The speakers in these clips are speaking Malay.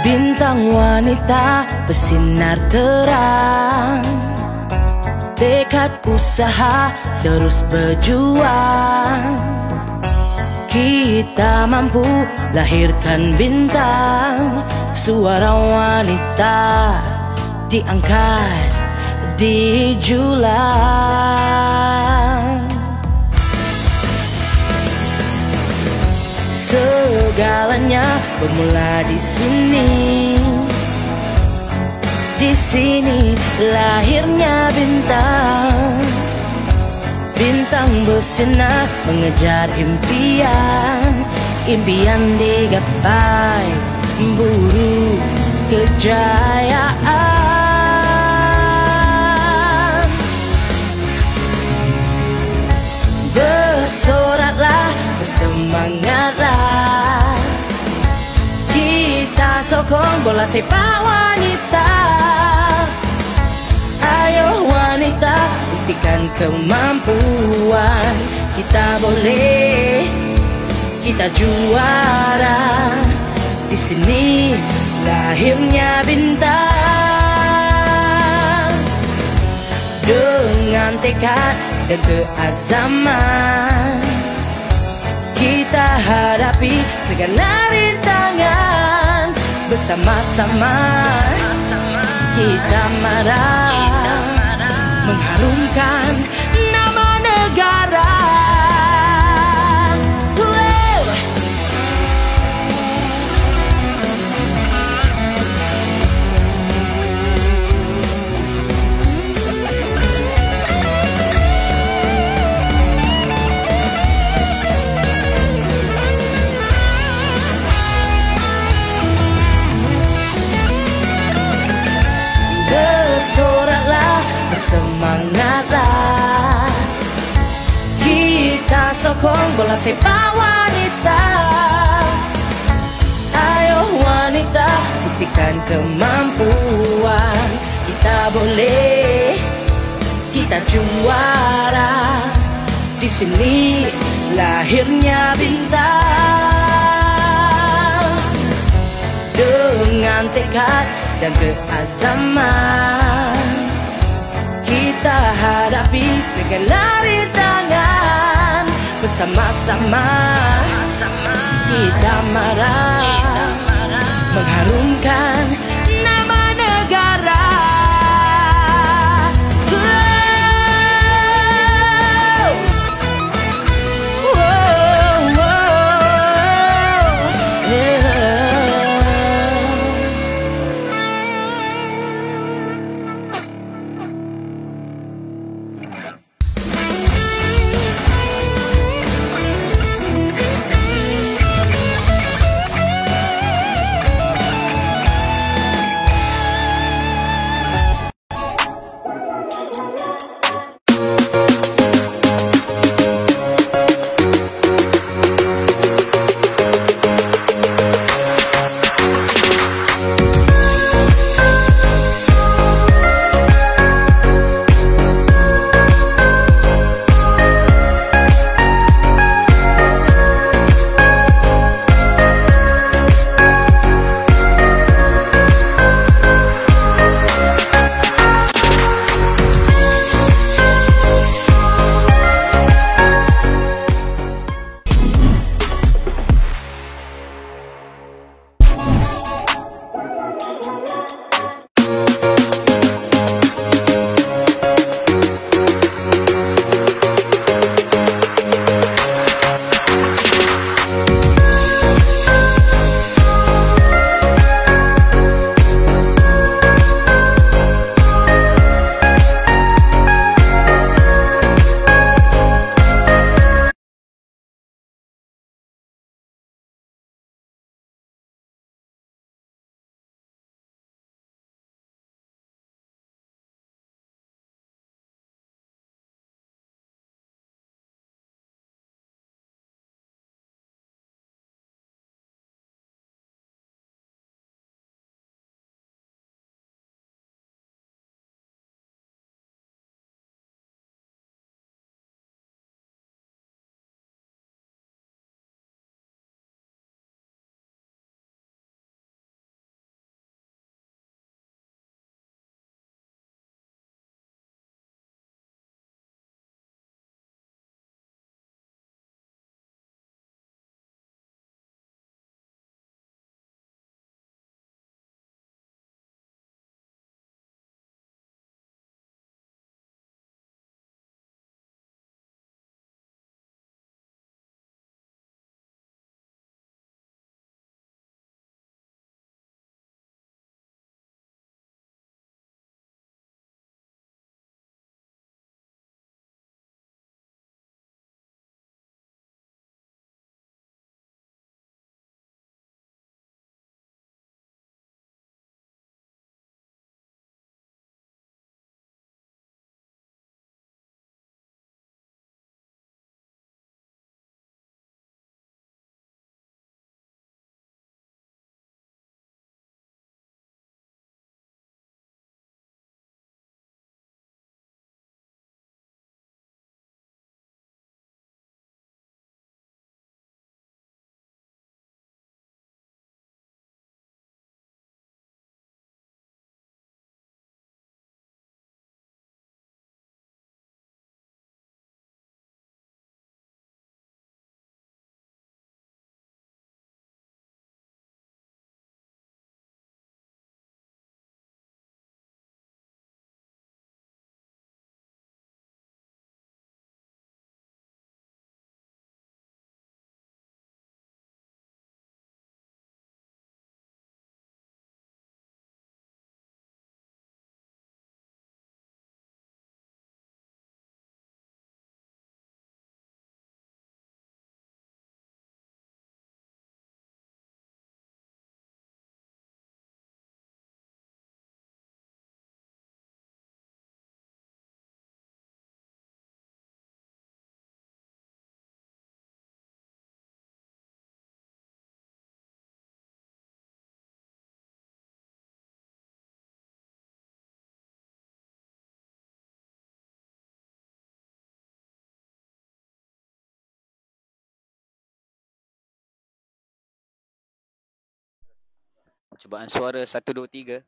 Bintang wanita bersinar terang, tekad usaha terus berjuang. Kita mampu lahirkan bintang, suara wanita diangkat, dijulang. Segalanya bermula di sini. Di sini lahirnya bintang. Bintang bersinar mengejar impian. Impian digapai, buru kejayaan. Bersoraklah, bersemangatlah, kita sokong bola sepak wanita. Ayo wanita, buktikan kemampuan. Kita boleh, kita juara. Di sini lahirnya bintang. Dengan tekad dan keazaman, kita hadapi segala rintangan. Bersama-sama kita marah, mengharumkan nama negara. Bersoraklah, bersemangatlah, kita sokong bola sepak wanita. Ayo wanita, buktikan kemampuan. Kita boleh, kita juara. Di sini lahirnya bintang. Dengan tekad dan keazaman, kita hadapi segala rintangan. Bersama-sama kita marah, mengharumkan nama negara. Percubaan suara 1 2 3.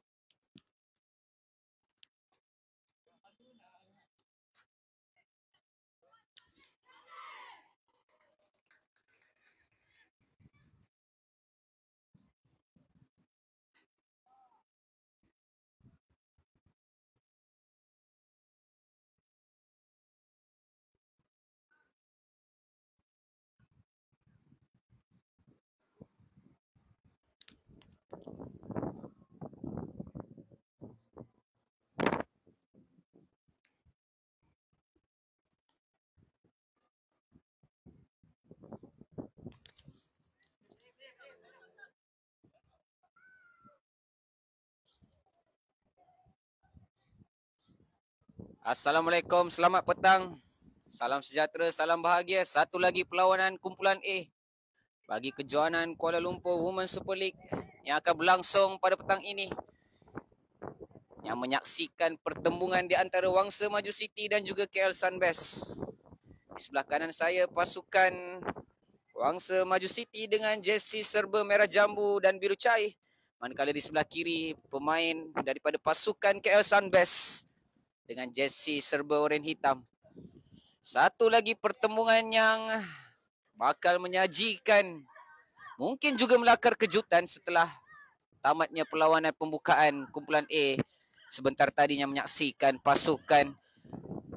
Assalamualaikum, selamat petang. Salam sejahtera, salam bahagia. Satu lagi perlawanan kumpulan A bagi kejohanan Kuala Lumpur Women's Super League yang akan berlangsung pada petang ini, yang menyaksikan pertembungan di antara Wangsa Maju City dan juga KL Sunbest. Di sebelah kanan saya pasukan Wangsa Maju City dengan jersey serba merah jambu dan biru cair. Manakala di sebelah kiri pemain daripada pasukan KL Sunbest dengan jersey serba oranye hitam. Satu lagi pertembungan yang bakal menyajikan, mungkin juga melakar kejutan setelah tamatnya perlawanan pembukaan kumpulan A. Sebentar tadinya menyaksikan pasukan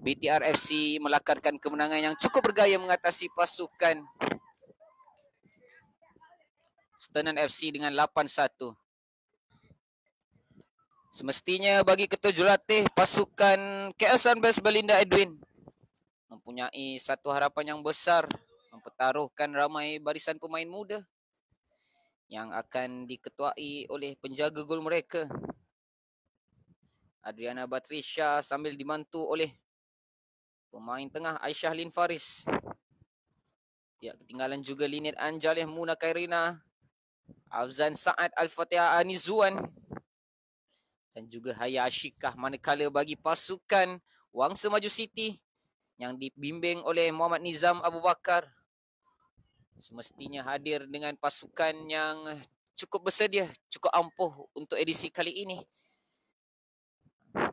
BTR FC melakarkan kemenangan yang cukup bergaya mengatasi pasukan Sternan FC dengan 8-1. Semestinya bagi ketua jurulatih pasukan KL Sunbest Belinda Edwin mempunyai satu harapan yang besar, mempertaruhkan ramai barisan pemain muda yang akan diketuai oleh penjaga gol mereka, Adriana Batrisha, sambil dibantu oleh pemain tengah Aisyah Lin Faris. Tidak ketinggalan juga Linet Anjaleh, Muna Kairina, Afzan Saad, Al-Fatihah Anizuan dan juga Haya Ashikah. Manakala bagi pasukan Wangsa Maju City yang dibimbing oleh Muhammad Nizam Abu Bakar semestinya hadir dengan pasukan yang cukup bersedia, cukup ampuh untuk edisi kali ini.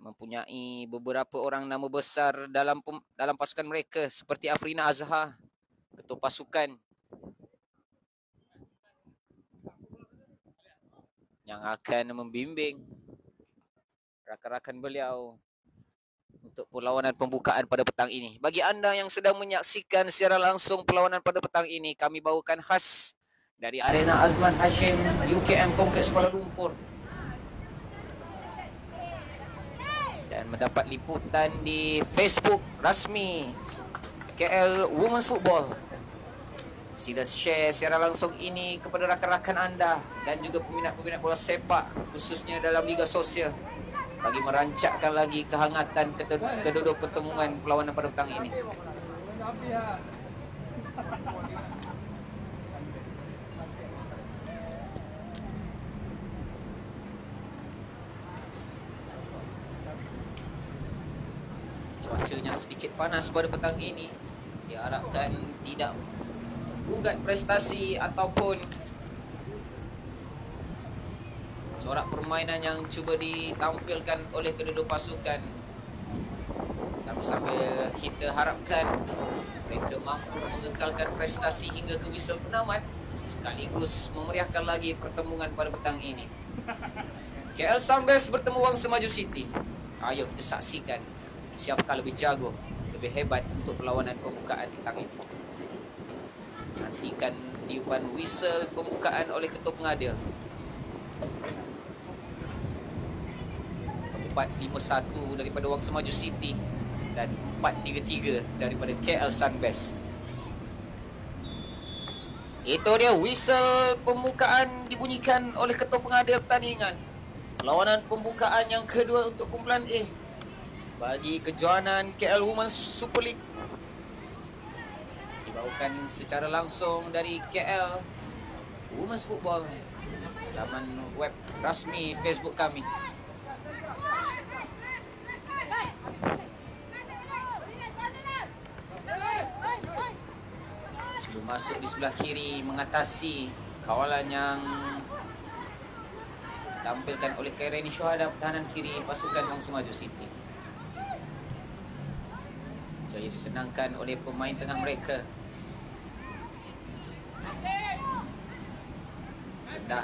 Mempunyai beberapa orang nama besar dalam pasukan mereka seperti Afrina Azhar, ketua pasukan, yang akan membimbing rakan-rakan beliau untuk perlawanan pembukaan pada petang ini. Bagi anda yang sedang menyaksikan secara langsung perlawanan pada petang ini, kami bawakan khas dari Arena Azman Hashim UKM Kompleks Kuala Lumpur dan mendapat liputan di Facebook rasmi KL Women's Football. Sila share secara langsung ini kepada rakan-rakan anda dan juga peminat-peminat bola sepak, khususnya dalam Liga Sosial, bagi merancakkan lagi kehangatan kedua pertemuan perlawanan pada petang ini. Cuacanya sedikit panas pada petang ini, diharapkan tidak gugat prestasi ataupun corak permainan yang cuba ditampilkan oleh kedua pasukan. Sambil kita harapkan mereka mampu mengekalkan prestasi hingga ke whistle penamat, sekaligus memeriahkan lagi pertembungan pada petang ini. KL Sunbest bertemu Wangsa Maju City. Ayo kita saksikan siapakah lebih jago, lebih hebat untuk perlawanan pembukaan petang ini. Nantikan tiupan whistle pembukaan oleh ketua pengadil. 4-5-1 daripada Wangsa Maju City dan 4-3-3 daripada KL Sunbest. Itu dia whistle pembukaan dibunyikan oleh ketua pengadil pertandingan. Perlawanan pembukaan yang kedua untuk kumpulan A bagi kejohanan KL Women's Super League, dibawakan secara langsung dari KL Women's Football, laman web rasmi Facebook kami. Cuba masuk di sebelah kiri mengatasi kawalan yang ditampilkan oleh Khairani Syuhada, pertahanan kiri pasukan Wang Semaju City. Jaya ditenangkan oleh pemain tengah mereka. Rendah,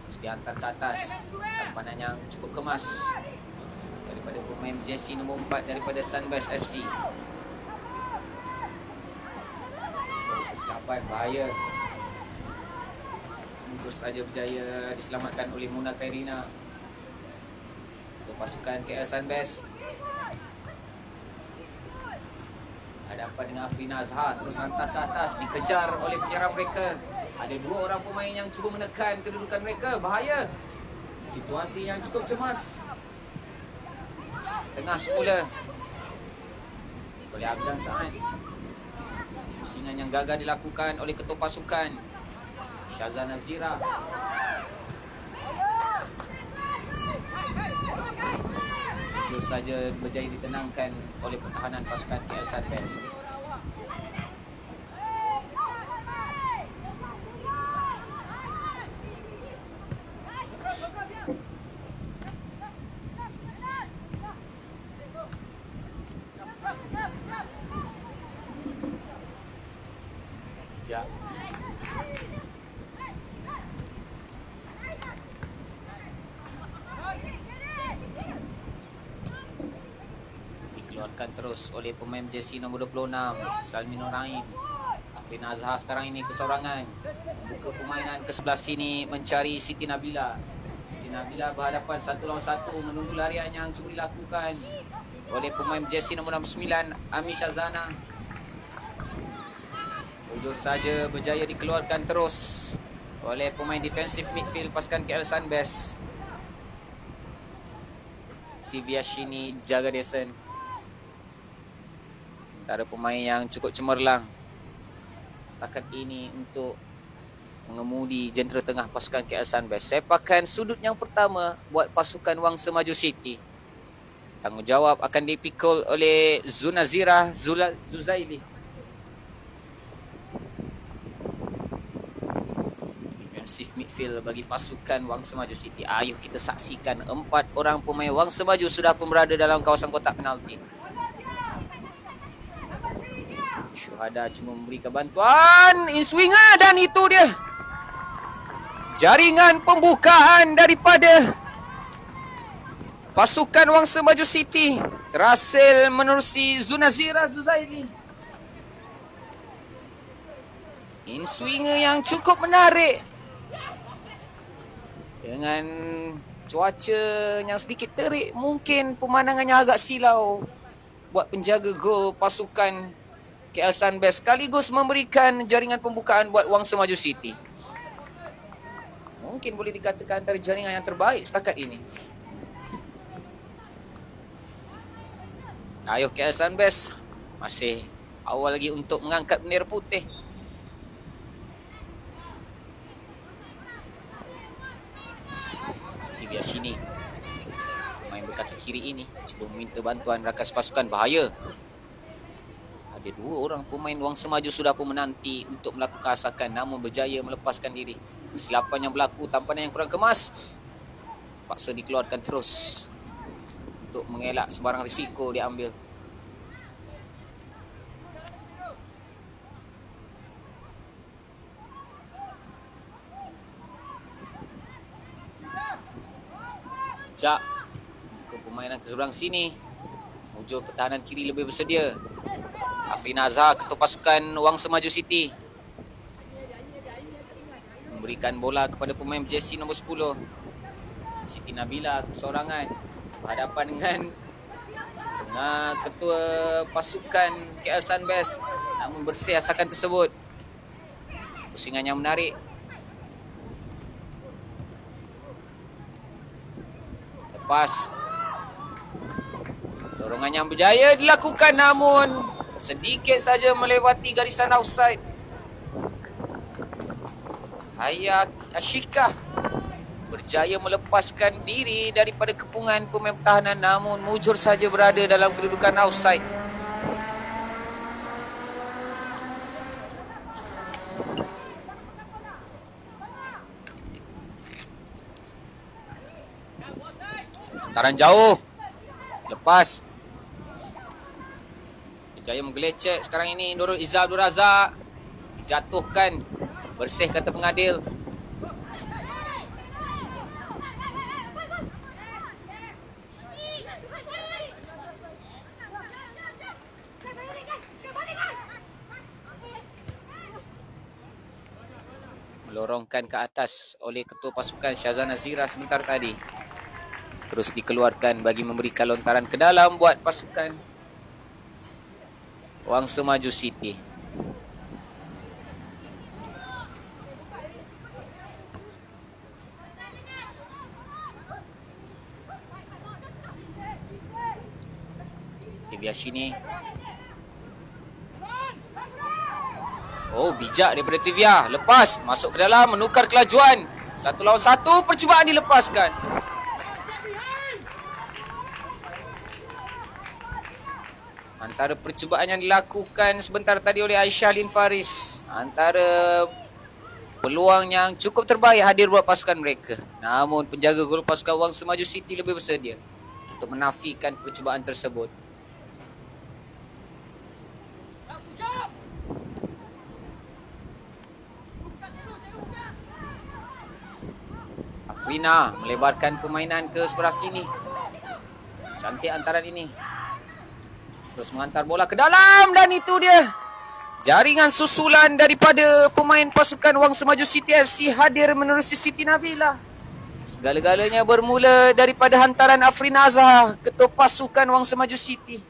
terus dihantar ke atas. Tampanan yang cukup kemas daripada pemain jersey nombor 4 daripada Sunbest FC. Kesilapan bahaya. Terus saja berjaya diselamatkan oleh Muna Khairina untuk pasukan KL Sunbest. Hadapan dengan Afrina Azhar, terus hantar ke atas, dikejar oleh penyerang mereka. Ada dua orang pemain yang cuba menekan kedudukan mereka. Bahaya. Situasi yang cukup cemas. Tengah semula oleh Abzan Sa'ad. Pusingan yang gagal dilakukan oleh ketua pasukan Syazah Nazira. Terus saja berjaya ditenangkan oleh pertahanan pasukan KL Sunbest. Dikeluarkan terus oleh pemain jersey nombor 26 Salmino Naim. Afrina Azhar sekarang ini kesorangan. Buka permainan ke sebelah sini mencari Siti Nabila. Siti Nabila berhadapan 1 lawan 1, menunggu larian yang cuba dilakukan oleh pemain jersey nombor 69 Ami Shazana. Ujur saja berjaya dikeluarkan terus oleh pemain defensif midfield pasukan KL Sunbest, Tiviashini Jagadesan. Antara pemain yang cukup cemerlang setakat ini untuk mengemudi jentera tengah pasukan KL Sunbest. Sepakan sudut yang pertama buat pasukan Wang Semaju City. Tanggungjawab akan dipikul oleh Zunazira Zuzaili. Defensive midfield bagi pasukan Wang Semaju City. Ayuh kita saksikan 4 orang pemain Wang Semaju sudah pun berada dalam kawasan kotak penalti. Syuhada cuma memberikan bantuan in-swinger dan itu dia jaringan pembukaan daripada pasukan Wang Semaju City berhasil menerusi Zunazira Zuzaili. In-swinger yang cukup menarik dengan cuaca yang sedikit terik, mungkin pemandangannya agak silau buat penjaga gol pasukan KL Sunbest, sekaligus memberikan jaringan pembukaan buat Wang Semaju City. Mungkin boleh dikatakan antara jaringan yang terbaik setakat ini. Ayuh KL Sunbest masih awal lagi untuk mengangkat bendera putih. Tiviashini, main berkaki kiri ini, cuba meminta bantuan rakan pasukan. Bahaya. Ada 2 orang pemain Wang Semaju sudah pun menanti untuk melakukan asakan, namun berjaya melepaskan diri. Kesilapan yang berlaku, tampanan yang kurang kemas, terpaksa dikeluarkan terus untuk mengelak sebarang risiko diambil. Jak ke permainan ke seberang sini. Ujur pertahanan kiri lebih bersedia. Afrina Azhar, ketua pasukan Wang Semaju City, memberikan bola kepada pemain jersey nombor 10 Siti Nabila kesorangan berhadapan dengan ketua pasukan KL Sunbest, namun bersih asakan tersebut. Pusingan yang menarik. Lepas dorongan yang berjaya dilakukan, namun sedikit saja melewati garisan offside. Haya Ashika berjaya melepaskan diri daripada kepungan pemain pertahanan, namun mujur saja berada dalam kedudukan offside. Hantaran jauh. Lepas. Berjaya menggelecek sekarang ini Nurul Izzah Abdul Razak. Jatuhkan. Bersih kata pengadil. Melorongkan ke atas oleh ketua pasukan Syazan Nazira sebentar tadi. Terus dikeluarkan bagi memberikan lontaran ke dalam buat pasukan Wangsa Maju City. Tiviashini. Oh, bijak daripada Tivia. Lepas, masuk ke dalam, menukar kelajuan. 1 lawan 1, percubaan dilepaskan. Antara percubaan yang dilakukan sebentar tadi oleh Aisyah Lin Faris, antara peluang yang cukup terbaik hadir buat pasukan mereka. Namun penjaga gol pasukan Wangsa Maju City lebih bersedia untuk menafikan percubaan tersebut. Afrina melebarkan permainan ke sebelah sini. Cantik antaran ini. Terus mengantar bola ke dalam dan itu dia. Jaringan susulan daripada pemain pasukan Wangsa Maju City FC hadir menerusi Siti Nabila. Segala-galanya bermula daripada hantaran Afrina Azhar, ketua pasukan Wangsa Maju City.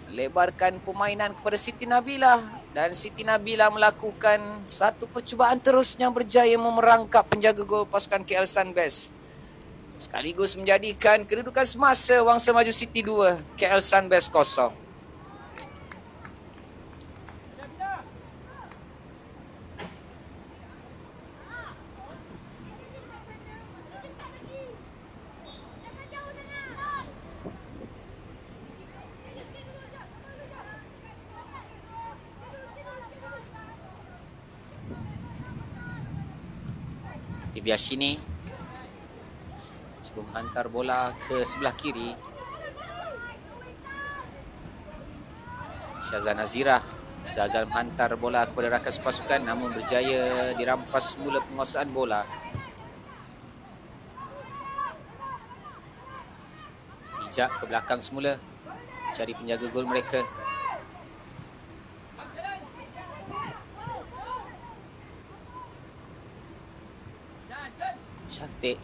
Lebarkan permainan kepada Siti Nabila dan Siti Nabila melakukan satu percubaan terus yang berjaya memerangkap penjaga gol pasukan KL Sunbest. Sekaligus menjadikan kedudukan semasa Wangsa Maju City 2, KL Sunbest 0. Tiviashini sebelum hantar bola ke sebelah kiri. Syazan Nazira gagal menghantar bola kepada rakan sepasukan namun berjaya dirampas semula penguasaan bola. Bijak ke belakang semula mencari penjaga gol mereka. Cantik.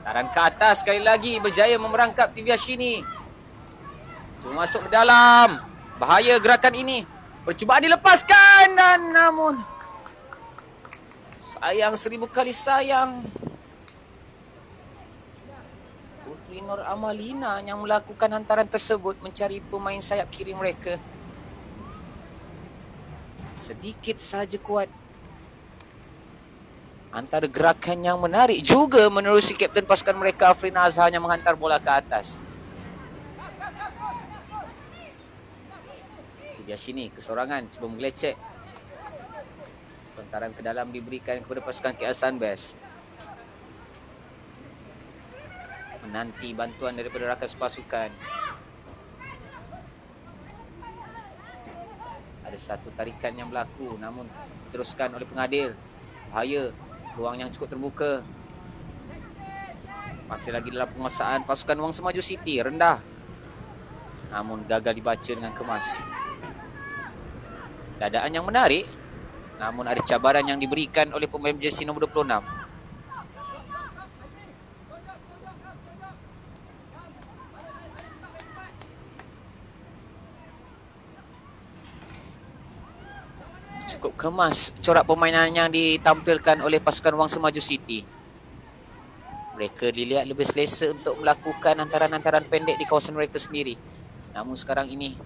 Taran ke atas sekali lagi berjaya memerangkap Tiviashini. Cuma masuk ke dalam. Bahaya gerakan ini. Percubaan dilepaskan dan namun sayang 1000 kali sayang. Putri Nur Amalina yang melakukan hantaran tersebut mencari pemain sayap kiri mereka. Sedikit sahaja kuat. Antara gerakan yang menarik juga menerusi kapten pasukan mereka Afrina Azhar yang menghantar bola ke atas. Tiviashini kesorangan cuba menggelecek. Lontaran ke dalam diberikan kepada pasukan KL Sunbest. Menanti bantuan daripada rakan sepasukan. Ada satu tarikan yang berlaku namun diteruskan oleh pengadil. Bahaya, ruang yang cukup terbuka. Masih lagi dalam penguasaan pasukan Wangsa Maju City, rendah. Namun gagal dibaca dengan kemas. Dadaan yang menarik, namun ada cabaran yang diberikan oleh pemain jersey nombor 26. Cukup kemas corak permainan yang ditampilkan oleh pasukan Wangsa Maju City. Mereka dilihat lebih selesa untuk melakukan hantaran-hantaran pendek di kawasan mereka sendiri. Namun sekarang ini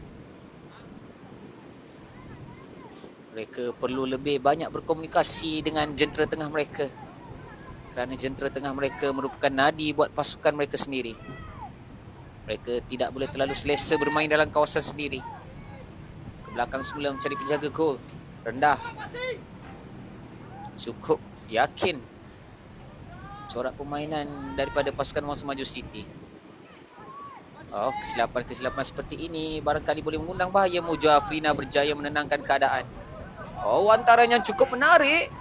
mereka perlu lebih banyak berkomunikasi dengan jentera tengah mereka. Kerana jentera tengah mereka merupakan nadi buat pasukan mereka sendiri. Mereka tidak boleh terlalu selesa bermain dalam kawasan sendiri. Ke belakang semula mencari penjaga gol. Rendah. cukup yakin corak permainan daripada pasukan Wang Semaju City. Kesilapan-kesilapan seperti ini barangkali boleh mengundang bahaya. Mojo Afrina berjaya menenangkan keadaan. Antaran yang cukup menarik.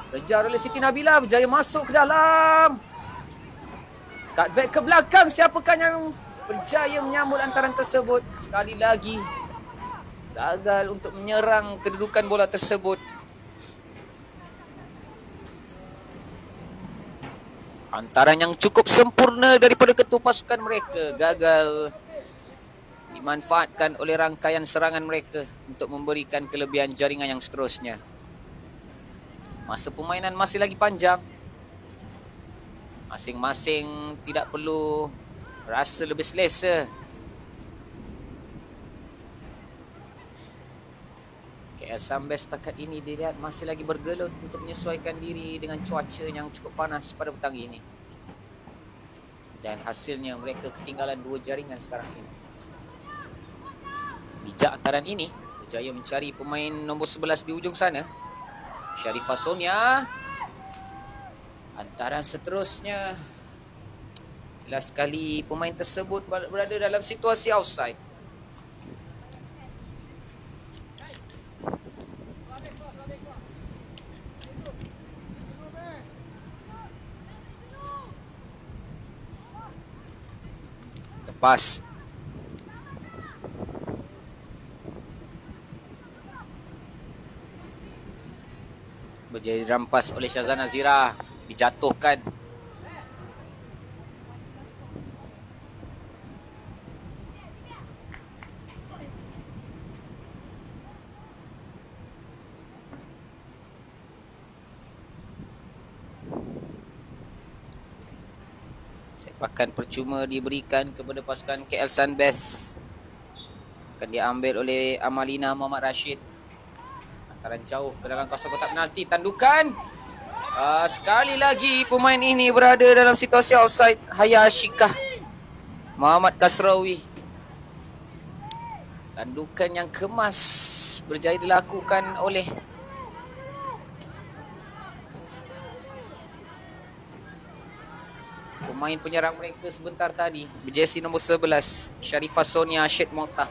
Kejar oleh Siti Nabila, berjaya masuk ke dalam. Cutback ke belakang, siapakah yang berjaya menyambut antaran tersebut? Sekali lagi gagal untuk menyerang kedudukan bola tersebut. Antaran yang cukup sempurna daripada ketua pasukan mereka gagal dimanfaatkan oleh rangkaian serangan mereka untuk memberikan kelebihan jaringan yang seterusnya. Masa permainan masih lagi panjang. Masing-masing tidak perlu rasa lebih selesa. KL Sunbest setakat ini dilihat masih lagi bergelut untuk menyesuaikan diri dengan cuaca yang cukup panas pada petang ini. Dan hasilnya mereka ketinggalan 2 jaringan sekarang ini. Bijak antaran ini berjaya mencari pemain nombor 11 di ujung sana, Sharifah Sonia. Antaran seterusnya, jelas sekali pemain tersebut berada dalam situasi offside. Lepas berjaya dirampas oleh Syazana Zira, dijatuhkan. Sepakan percuma diberikan kepada pasukan KL Sunbest. Akan diambil oleh Amalina Muhammad Rashid. Antaran jauh ke dalam kawasan kotak penalti. Tandukan. Sekali lagi pemain ini berada dalam situasi offside. Haya Ashikah Muhammad Kasrawi. Tandukan yang kemas berjaya dilakukan oleh pemain penyerang mereka sebentar tadi, berjersey nombor 11, Sharifah Sonia Syed Moktah.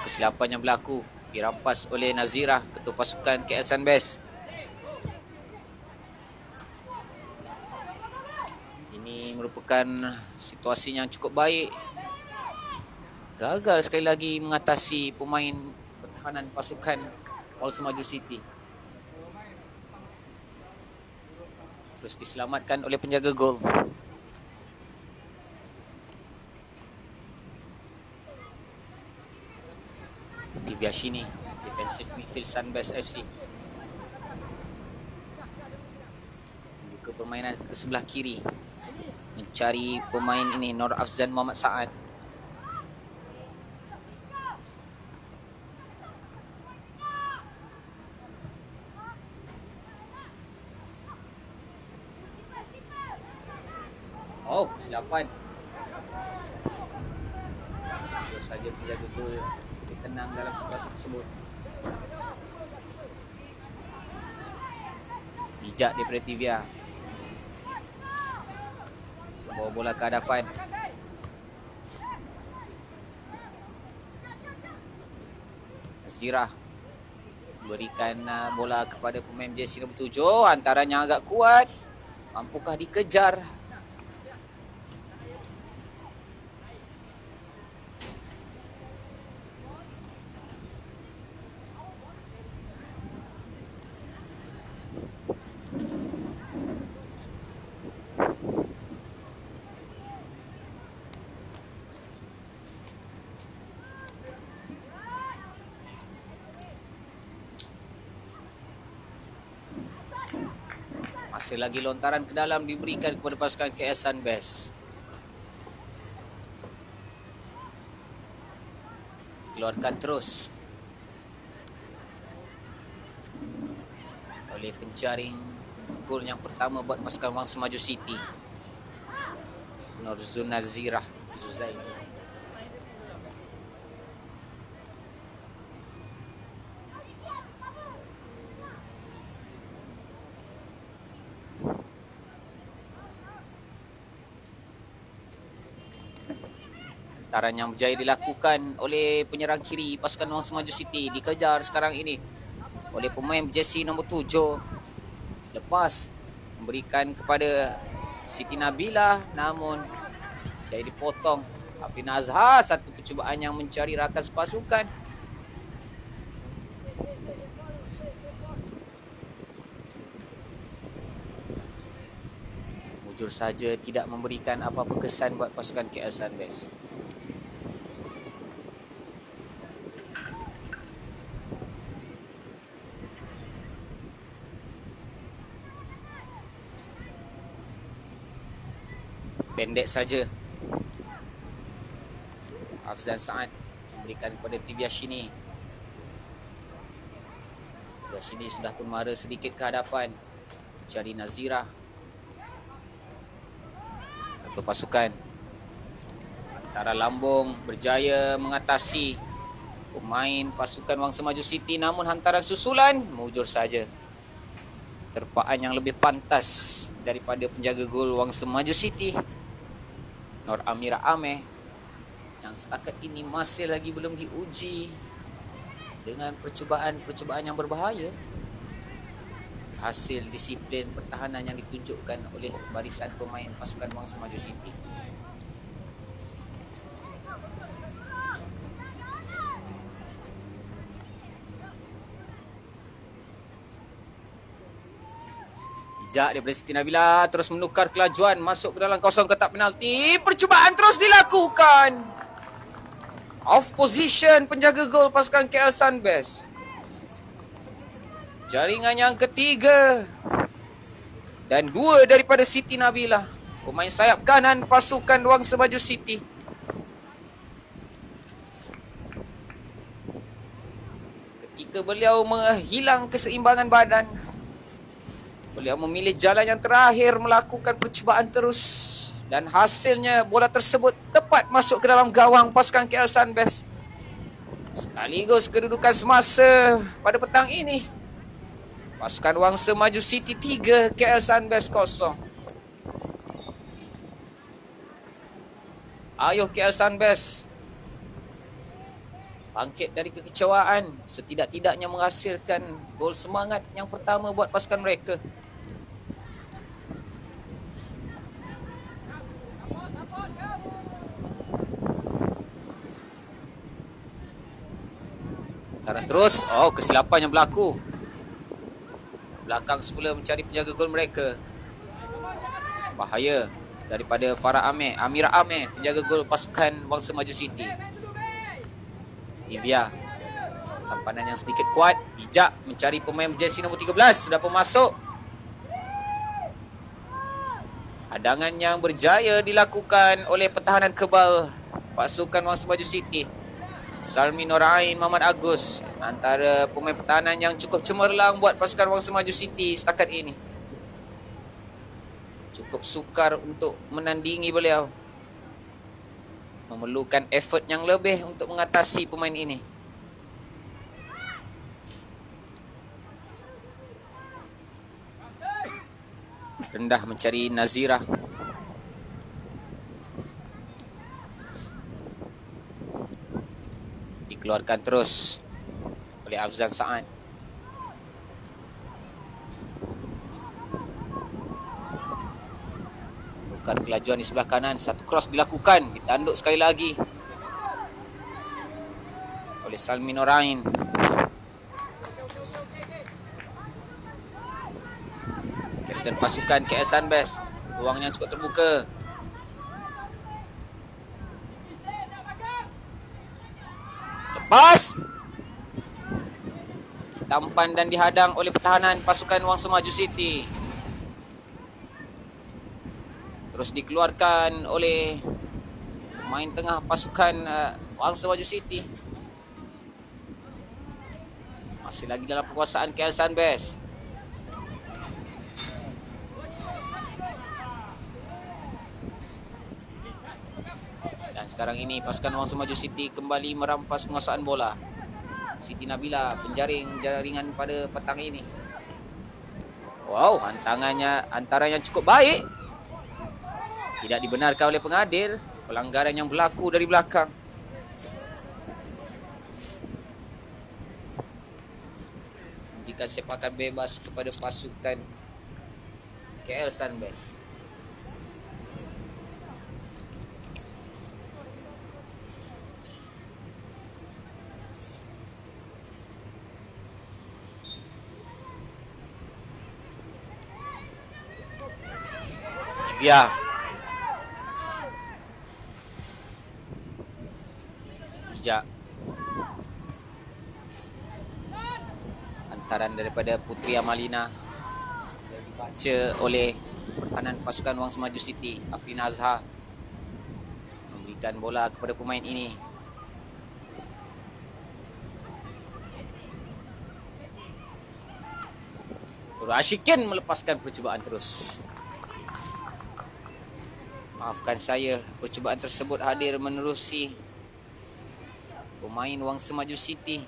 Kesilapan yang berlaku dirampas oleh Nazira, ketua pasukan KL Sunbest. Ini merupakan situasi yang cukup baik. Gagal sekali lagi mengatasi pemain pertahanan pasukan Wang Semaju City. Terus diselamatkan oleh penjaga gol. Tiviashini, defensive midfield Sunbest FC. Buka permainan ke sebelah kiri. Mencari pemain ini, Nur Afzan Muhammad Saad. Kesilapan. Terus saja penjaga gol tenang dalam situasi tersebut. Bijak daripada Tivia. Bawa bola ke hadapan. Zirah berikan bola kepada pemain jersey nombor 7. Antaranya agak kuat. Mampukah dikejar? Masih lagi lontaran ke dalam diberikan kepada pasukan KL Sunbest. Keluarkan terus oleh penjaring gol yang pertama buat pasukan Wang Semaju City, Nurzun Nazirah Zuzaini. Hantaran yang berjaya dilakukan oleh penyerang kiri pasukan Wang Semaju City. Dikejar sekarang ini oleh pemain jersey nombor 7. Lepas memberikan kepada Siti Nabila, namun jadi dipotong. Afin Azhar, satu percubaan yang mencari rakan sepasukan. Mujur saja tidak memberikan apa-apa kesan buat pasukan KL Sunbest. Pendek saja. Afzan Saad memberikan kepada Tibiashini. Tibiashini sudah pun mara sedikit ke hadapan, cari Nazira. Ketua pasukan Antara Lambung berjaya mengatasi pemain pasukan Wang Semaju City, namun hantaran susulan mujur saja. Terpaan yang lebih pantas daripada penjaga gol Wang Semaju City, Nur Amira Ameh, yang setakat ini masih lagi belum diuji dengan percubaan-percubaan yang berbahaya. Hasil disiplin pertahanan yang ditunjukkan oleh barisan pemain pasukan Wang Semaju City. Bijak daripada Siti Nabila, terus menukar kelajuan masuk ke dalam kawasan kotak penalti. Percubaan terus dilakukan. Off position penjaga gol pasukan KL Sunbest. Jaringan yang ketiga dan 2 daripada Siti Nabila, pemain sayap kanan pasukan Wang Semaju City. Ketika beliau menghilang keseimbangan badan, beliau memilih jalan yang terakhir, melakukan percubaan terus, dan hasilnya bola tersebut tepat masuk ke dalam gawang pasukan KL Sunbest. Sekaligus kedudukan semasa pada petang ini, pasukan Wang Semaju City 3, KL Sunbest 0. Ayo KL Sunbest bangkit dari kekecewaan, setidak-tidaknya menghasilkan gol semangat yang pertama buat pasukan mereka. Hantaran terus, kesilapan yang berlaku. Ke belakang semula mencari penjaga gol mereka. Bahaya daripada Farah Ameh, Amira Ameh, penjaga gol pasukan Wang Semaju City. Ivia, tampanan yang sedikit kuat, bijak mencari pemain jersey nombor 13, sudah pun masuk. Hadangan yang berjaya dilakukan oleh pertahanan kebal pasukan Wang Semaju City. Salmi Norain Muhammad Agus, antara pemain pertahanan yang cukup cemerlang buat pasukan Wang Semaju City setakat ini. Cukup sukar untuk menandingi beliau. Memerlukan effort yang lebih untuk mengatasi pemain ini. Rendah mencari Nazira. Dikeluarkan terus oleh Afzan Saad. Tukar kelajuan di sebelah kanan, satu cross dilakukan, ditanduk sekali lagi oleh Salmi Norain. Kapten pasukan KL Sunbest, ruang yang cukup terbuka. Lepas tampan dan dihadang oleh pertahanan pasukan Wang Semaju City. Terus dikeluarkan oleh pemain tengah pasukan Wang Semaju City. Masih lagi dalam penguasaan KL Sunbest. Dan sekarang ini pasukan Wang Semaju City kembali merampas penguasaan bola. Siti Nabila penjaring jaringan pada petang ini. Wow, hantarannya cukup baik. Tidak dibenarkan oleh pengadil. pelanggaran yang berlaku dari belakang. Memberikan sepakan bebas kepada pasukan KL Sunbest. Ya. Bijak. Hantaran daripada Putri Amalina yang dibaca oleh pertahanan pasukan Wang Semaju City, Afrin Azhar, memberikan bola kepada pemain ini. Rashikin melepaskan percubaan terus. Maafkan saya, percubaan tersebut hadir menerusi pemain Wang Semaju City.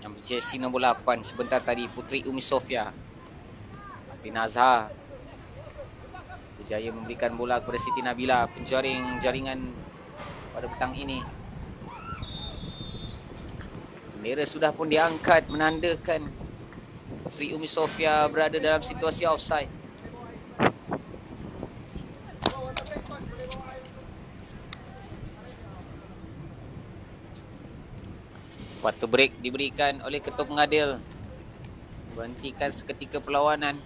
Yang berjersey nombor 8 sebentar tadi, Putri Umi Sofia. Afrin Azhar berjaya memberikan bola kepada Siti Nabila, penjaring jaringan pada petang ini. Bendera sudah pun diangkat menandakan Putri Umi Sofia berada dalam situasi offside. Water break diberikan oleh ketua pengadil, berhentikan seketika perlawanan.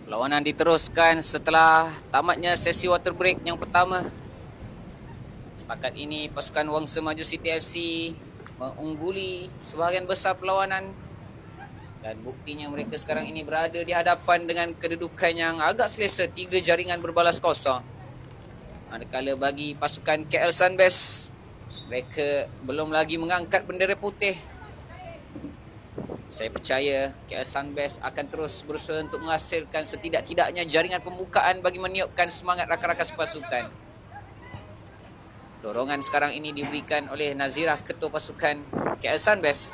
Perlawanan diteruskan setelah tamatnya sesi water break yang pertama. Setakat ini pasukan Wang Semaju City FC mengungguli sebahagian besar perlawanan, dan buktinya mereka sekarang ini berada di hadapan dengan kedudukan yang agak selesa, 3 jaringan berbalas kosong. Manakala bagi pasukan KL Sunbest, Mereka belum lagi mengangkat bendera putih. Saya percaya KL Sunbest akan terus berusaha untuk menghasilkan setidak-tidaknya jaringan pembukaan bagi meniupkan semangat rakan-rakan pasukan. Dorongan sekarang ini diberikan oleh Nazirah, ketua pasukan KL Sunbest.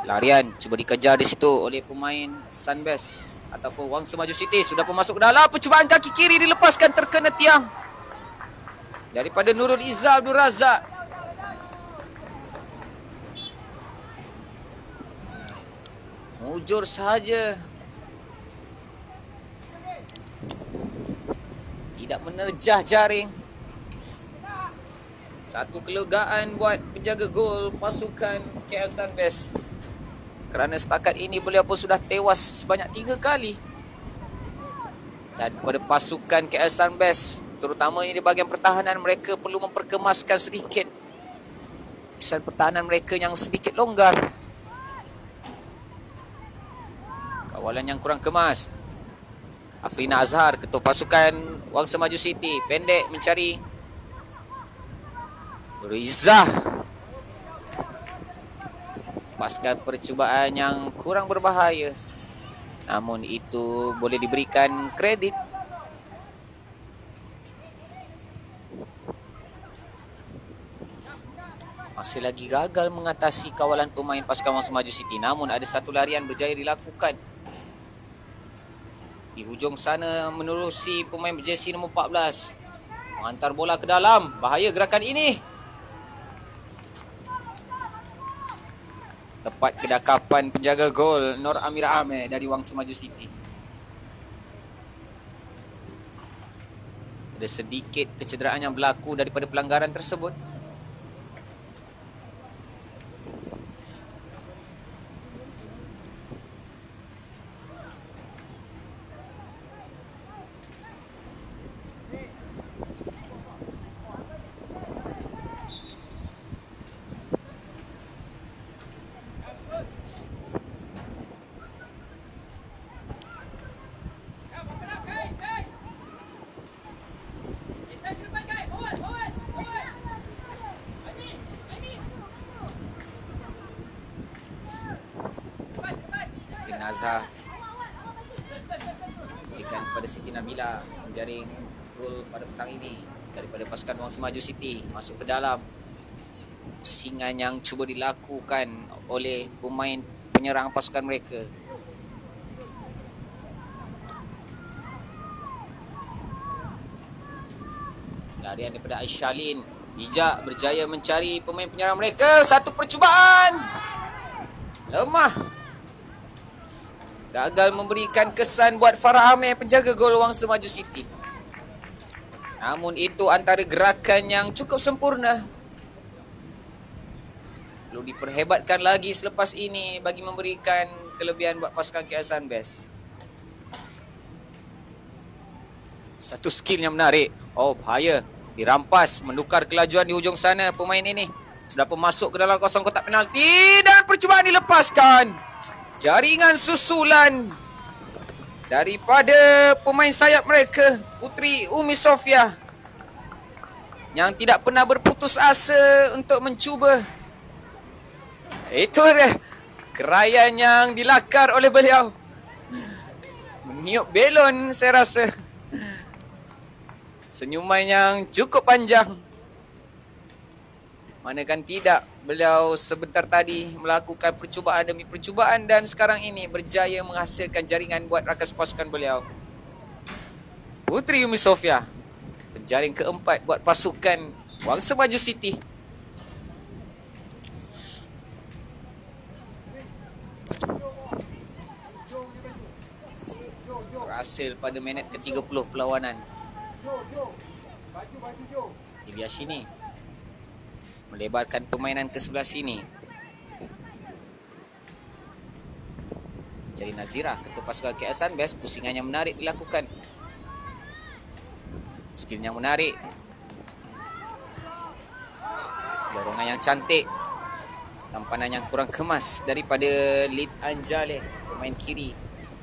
Larian cuba dikejar di situ oleh pemain Sunbest ataupun Wangsa Maju City. Sudah pun masuk ke dalam. Percubaan kaki kiri dilepaskan, terkena tiang daripada Nurul Izzah Abdul Razak. Mujur sahaja, tidak menerjah jaring. Satu kelegaan buat penjaga gol pasukan KL Sunbest, kerana setakat ini beliau pun sudah tewas sebanyak 3 kali. Dan kepada pasukan KL Sunbest, terutamanya di bahagian pertahanan, mereka perlu memperkemaskan sedikit desain pertahanan mereka yang sedikit longgar. Kawalan yang kurang kemas. Afrina Azhar, ketua pasukan Wangsa Maju City, pendek mencari Rizah. Lepaskan percubaan yang kurang berbahaya, namun itu boleh diberikan kredit. Masih lagi gagal mengatasi kawalan pemain pasukan Wangsa Maju City, namun ada satu larian berjaya dilakukan di hujung sana menerusi pemain berjersey nombor 14, menghantar bola ke dalam. Bahaya gerakan ini. Tepat kedakapan penjaga gol Nur Amira Amir dari Wangsa Maju City. Ada sedikit kecederaan yang berlaku daripada pelanggaran tersebut. Nazar berikan kepada Siti Nabila, menjaring gol pada petang ini daripada pasukan Wangsa Maju City. Masuk ke dalam, pusingan yang cuba dilakukan oleh pemain penyerang pasukan mereka. Larian daripada Aisyalin, bijak berjaya mencari pemain penyerang mereka. Satu percubaan lemah, gagal memberikan kesan buat Farah Amir, penjaga gol Wangsa Maju City. Namun itu antara gerakan yang cukup sempurna. Perlu diperhebatkan lagi selepas ini bagi memberikan kelebihan buat pasukan KL Sunbest. Satu skill yang menarik. Oh, bahaya. Dirampas, menukar kelajuan di hujung sana pemain ini. Sudah pun masuk ke dalam kawasan kotak penalti dan percubaan dilepaskan. Jaringan susulan daripada pemain sayap mereka, Putri Umi Sofia, yang tidak pernah berputus asa untuk mencuba. Itu dia keraian yang dilakar oleh beliau. Meniup belon, saya rasa. Senyuman yang cukup panjang. Manakan tidak, beliau sebentar tadi melakukan percubaan demi percubaan dan sekarang ini berjaya menghasilkan jaringan buat rakan pasukan beliau. Putri Umi Sofia, penjaring keempat buat pasukan Wangsa Maju City. Berhasil pada minit ke-30 perlawanan. Dibiashini melebarkan permainan ke sebelah sini. Jadi Nazirah, ketua pasukan KL Sunbest, pusingan yang menarik dilakukan. Skill yang menarik. Dorongan yang cantik. Tampanan yang kurang kemas daripada Lid Anjale, pemain kiri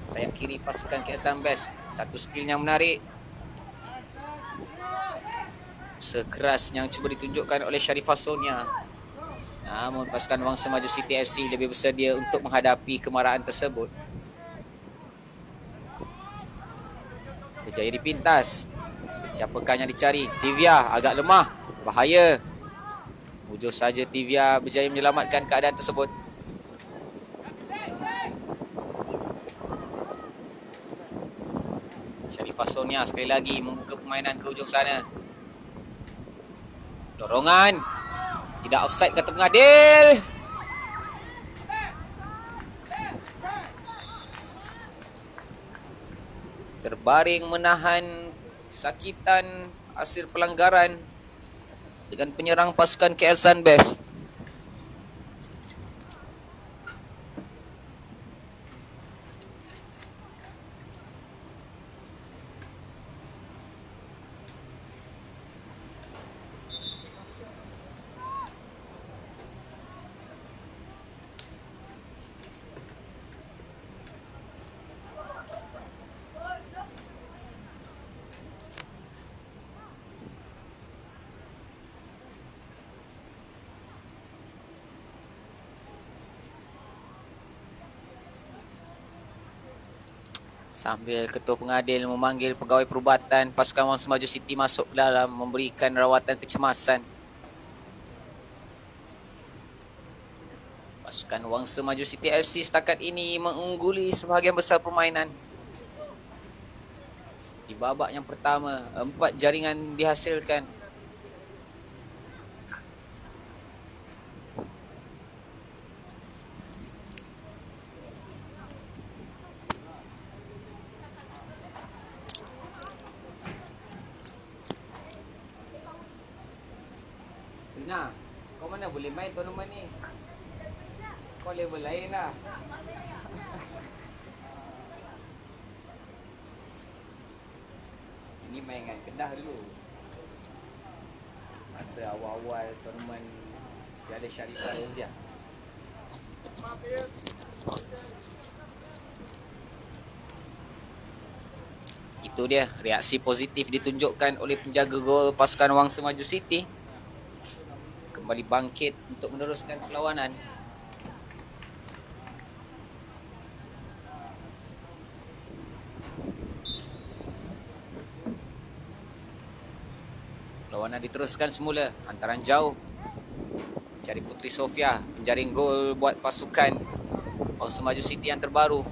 sayap kiri pasukan KL Sunbest. Satu skill yang menarik. Sekeras yang cuba ditunjukkan oleh Sharifah Sonia. Namun pasukan Wangsa Maju City FC lebih bersedia untuk menghadapi kemarahan tersebut. Berjaya dipintas. Siapakah yang dicari? Tivia agak lemah. Bahaya. Mujur saja Tivia berjaya menyelamatkan keadaan tersebut. Sharifah Sonia sekali lagi membuka permainan ke ujung sana. Dorongan. Tidak offside kata pengadil. Terbaring menahan kesakitan hasil pelanggaran dengan penyerang pasukan KL Sunbest. Sambil ketua pengadil memanggil pegawai perubatan pasukan Wangsa Maju City masuk ke dalam memberikan rawatan kecemasan. Pasukan Wangsa Maju City FC setakat ini mengungguli sebahagian besar permainan. Di babak yang pertama, 4 jaringan dihasilkan. Nah, kau mana boleh main tournament ni? Kau level lain lah. Ini main dengan Kedah dulu. Masa awal-awal tournament dia ada Sharifah Rozia. Itu dia reaksi positif ditunjukkan oleh penjaga gol pasukan Wangsa Maju City. Kembali bangkit untuk meneruskan perlawanan. Perlawanan diteruskan semula. Hantaran jauh. Mencari Putri Sofia. Penjaring gol buat pasukan Wangsa Maju City yang terbaru.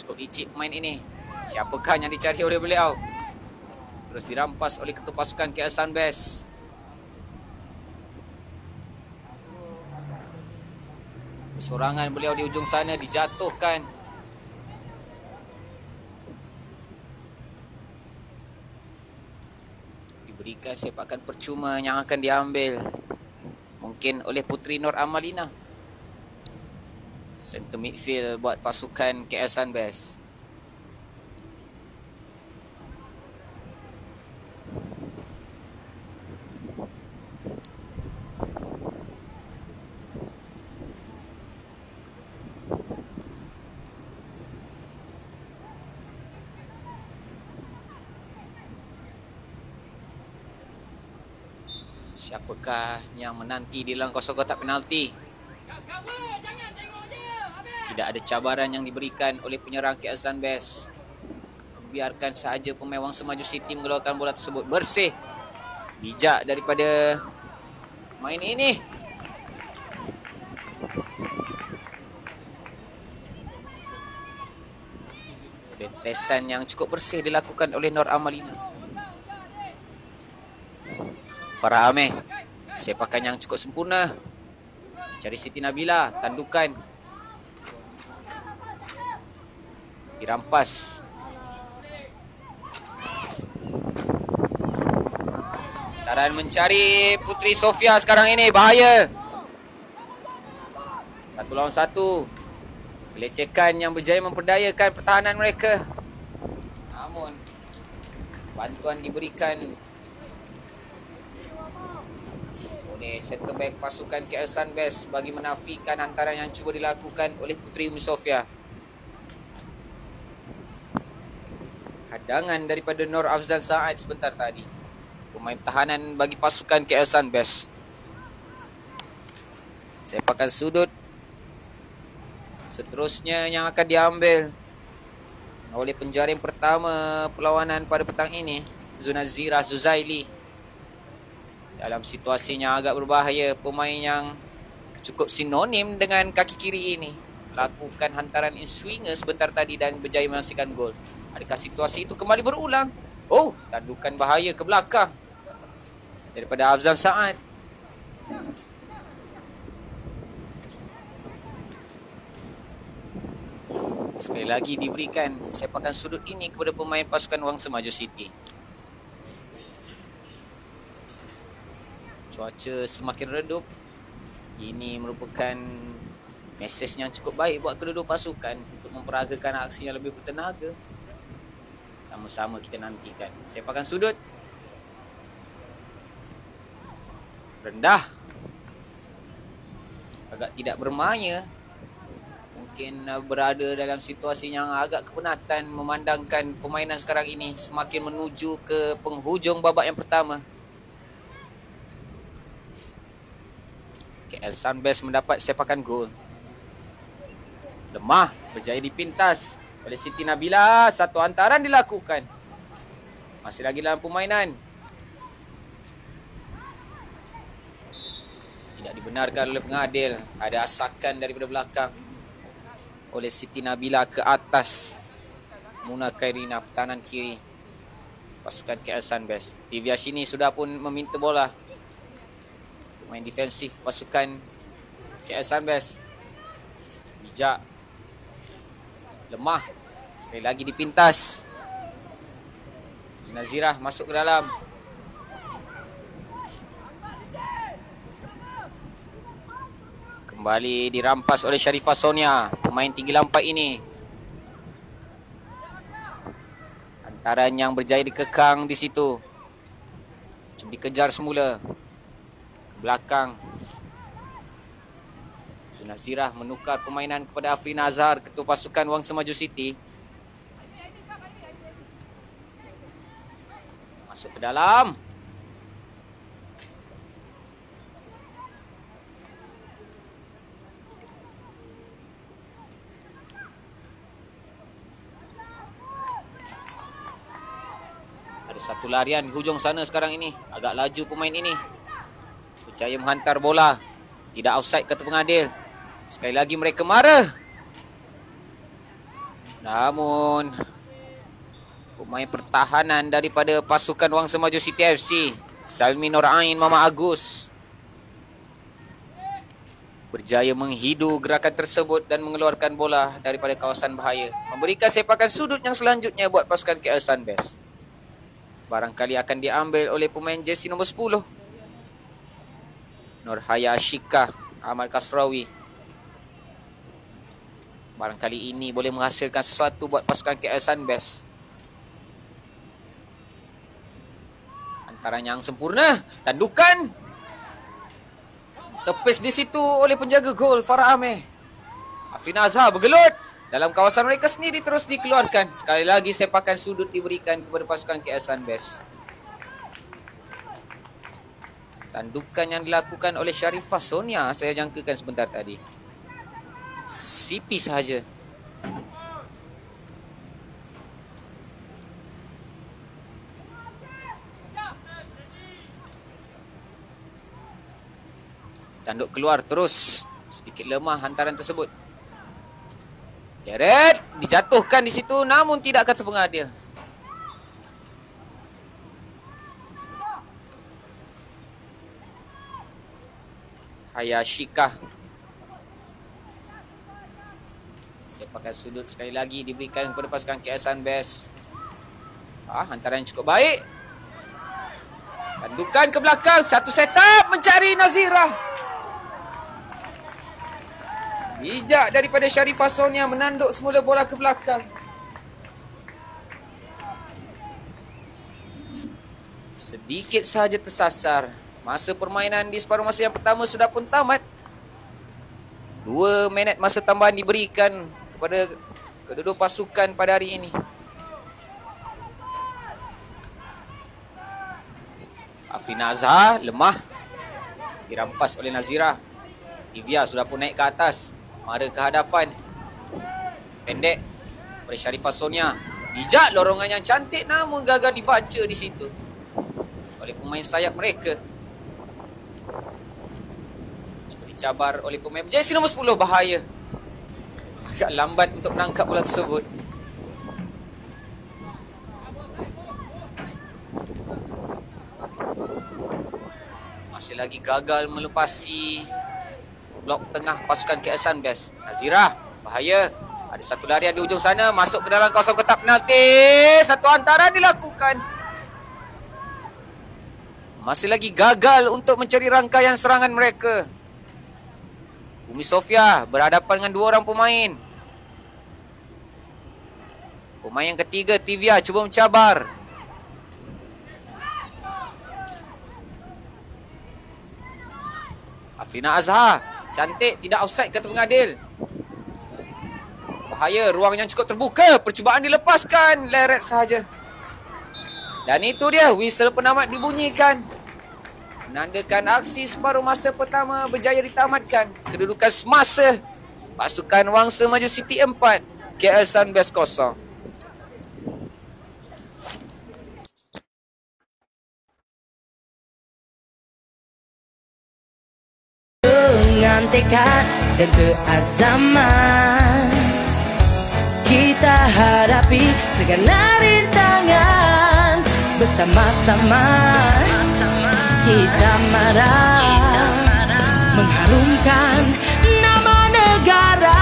Cukup licik main ini. Siapakah yang dicari oleh beliau? Terus dirampas oleh ketua pasukan KL Sunbest. Sorangan beliau di ujung sana dijatuhkan. Diberikan sepakan percuma yang akan diambil mungkin oleh Putri Nur Amalina. Center midfield buat pasukan KL Sunbest. Siapakah yang menanti di dalam kotak penalti? Tidak ada cabaran yang diberikan oleh penyerang KL Sunbest. Biarkan sahaja pemain Wangsa Maju City mengeluarkan bola tersebut. Bersih. Bijak daripada main ini. Bentesan yang cukup bersih dilakukan oleh Nur Amalina. Farah Ameh, sepakan yang cukup sempurna. Cari Siti Nabila, tandukan. Dirampas. Taran mencari Putri Sofia sekarang ini, bahaya. 1 lawan 1. Gelecekan yang berjaya memperdayakan pertahanan mereka. Namun bantuan diberikan oleh center back pasukan KL Sunbest bagi menafikan hantaran yang cuba dilakukan oleh Putri Umi Sofia. Hadangan daripada Nur Afzan Saad sebentar tadi. Pemain pertahanan bagi pasukan KL Sunbest. Sepakan sudut seterusnya yang akan diambil oleh penjaring pertama perlawanan pada petang ini, Zunazira Zuzaili. Dalam situasinya agak berbahaya, pemain yang cukup sinonim dengan kaki kiri ini lakukan hantaran in swinger sebentar tadi dan berjaya menghasilkan gol. Adakah situasi itu kembali berulang? Oh, tandukan bahaya ke belakang daripada Afzan Saad. Sekali lagi diberikan sepakan sudut ini kepada pemain pasukan Wangsa Maju City. Cuaca semakin redup. Ini merupakan mesej yang cukup baik buat kedua-dua pasukan untuk memperagakan aksi yang lebih bertenaga. Sama-sama kita nantikan. Sepakan sudut. Rendah. Agak tidak bermaya. Mungkin berada dalam situasi yang agak kepenatan memandangkan permainan sekarang ini semakin menuju ke penghujung babak yang pertama. KL Sunbest mendapat sepakan gol. Lemah, berjaya dipintas oleh Siti Nabila. Satu hantaran dilakukan. Masih lagi dalam permainan. Tidak dibenarkan oleh pengadil. Ada asakan daripada belakang oleh Siti Nabila ke atas Muna Khairina, pertahanan kiri pasukan KL Sunbest. TV Hashini sudah pun meminta bola. Pemain defensif pasukan KL Sunbest. Bijak. Lemah. Sekali lagi dipintas. Nazirah masuk ke dalam. Kembali dirampas oleh Sharifah Sonia, pemain tinggi lampat ini. Hantaran yang berjaya dikekang di situ. Cuma dikejar semula. Ke belakang. Nazirah menukar permainan kepada Afrin Azhar, ketua pasukan Wangsa Maju City. Masuk ke dalam. Satu larian di hujung sana sekarang ini. Agak laju pemain ini. Berjaya menghantar bola. Tidak offside kata pengadil. Sekali lagi mereka marah. Namun pemain pertahanan daripada pasukan Wangsa Maju City FC, Salmi Nur Ain Mama Agus, berjaya menghidu gerakan tersebut dan mengeluarkan bola daripada kawasan bahaya. Memberikan sepakan sudut yang selanjutnya buat pasukan KL Sunbest. Barangkali akan diambil oleh pemain jersey nombor 10, Nurhaya Ashika Ahmad Kasrawi. Barangkali ini boleh menghasilkan sesuatu buat pasukan KL Sunbest. Antaran yang sempurna. Tandukan. Tepis di situ oleh penjaga gol Farah Ameh. Afrin Azhar bergelut. Dalam kawasan mereka sendiri terus dikeluarkan. Sekali lagi sepakan sudut diberikan kepada pasukan KL Sunbest. Tandukan yang dilakukan oleh Sharifah Sonia saya jangkakan sebentar tadi. CP sahaja. Tanduk keluar terus. Sedikit lemah hantaran tersebut. Deret dijatuhkan di situ namun tidak kata pengadil. Hayashika. Sepakan sudut sekali lagi diberikan kepada pasukan KL Sunbest. Hantaran yang cukup baik. Tandukan ke belakang, satu setup mencari Nazirah. Bijak daripada Sharifah Sonia menanduk semula bola ke belakang. Sedikit sahaja tersasar. Masa permainan di separuh masa yang pertama sudah pun tamat. 2 minit masa tambahan diberikan kepada kedua-dua pasukan pada hari ini. Afina Azhar lemah, dirampas oleh Nazira. Tivia sudah pun naik ke atas, mara ke hadapan, pendek kepada Sharifah Sonia. Bijak lorongan yang cantik namun gagal dibaca di situ oleh pemain sayap mereka. Cuba dicabar oleh pemain jersey nombor 10. Bahaya, agak lambat untuk menangkap bola tersebut. Masih lagi gagal melepasi blok tengah pasukan KL Sunbest. Nazira, bahaya. Ada satu larian di ujung sana, masuk ke dalam kawasan kotak penalti. Satu hantaran dilakukan. Masih lagi gagal untuk mencari rangkaian serangan mereka. Umi Sofia berhadapan dengan dua orang pemain. Pemain yang ketiga, Tivia, cuba mencabar. Afina Azhar, cantik, tidak offside kata pengadil. Bahaya, ruang yang cukup terbuka. Percubaan dilepaskan, leret sahaja. Dan itu dia, whistle penamat dibunyikan, menandakan aksi separuh masa pertama berjaya ditamatkan. Kedudukan semasa, pasukan Wangsa Maju City 4, KL Sunbest 0. Dengan tekad dan keazaman, kita hadapi segala rintangan. Bersama-sama kita marah, mengharumkan nama negara.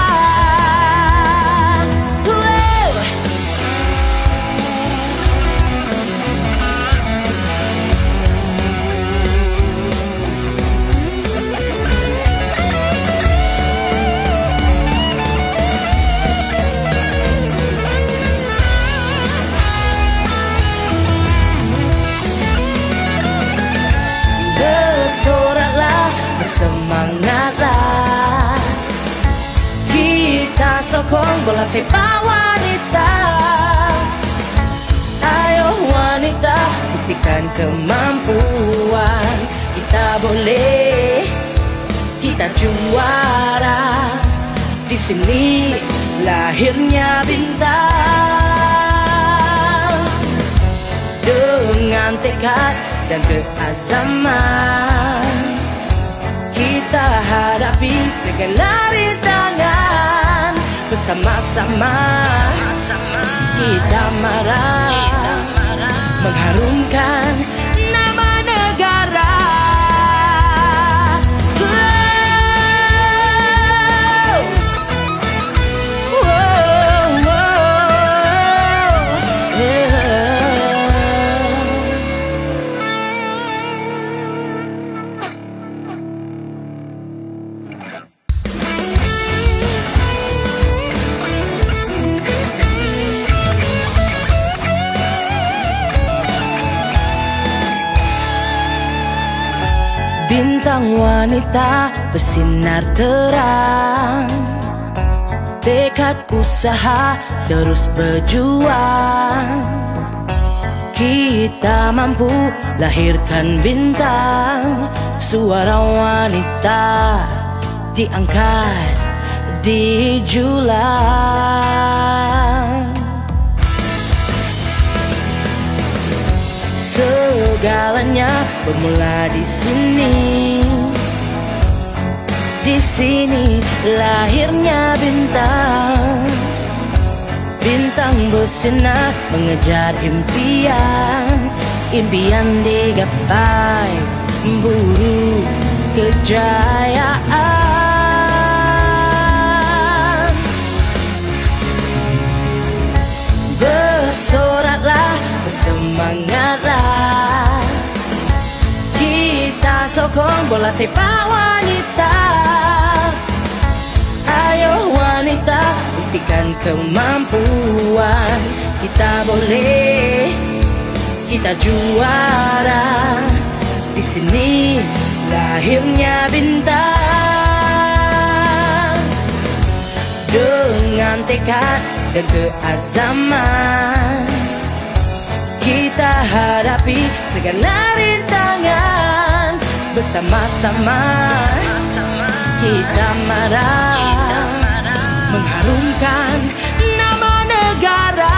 Bersoraklah, bersemangatlah, kita sokong bola sepak wanita. Ayo wanita, buktikan kemampuan. Kita boleh, kita juara. Di sini lahirnya bintang. Dengan tekad dan keazaman, kita hadapi segala rintangan. Bersama-sama kita marah, mengharumkan nama negara. Bintang wanita bersinar terang, tekad usaha terus berjuang. Kita mampu lahirkan bintang, suara wanita diangkat, dijulang. Segalanya bermula di sini. Di sini lahirnya bintang. Bintang bersinar mengejar impian. Impian digapai, buru kejayaan. Bersoraklah, bersemangatlah, kita sokong bola sepak wanita. Ayo wanita, buktikan kemampuan. Kita boleh, kita juara. Di sini lahirnya bintang. Dengan tekad dan keazaman, kita hadapi segala rintangan. tangan, bersama-sama kita marah, mengharumkan nama negara.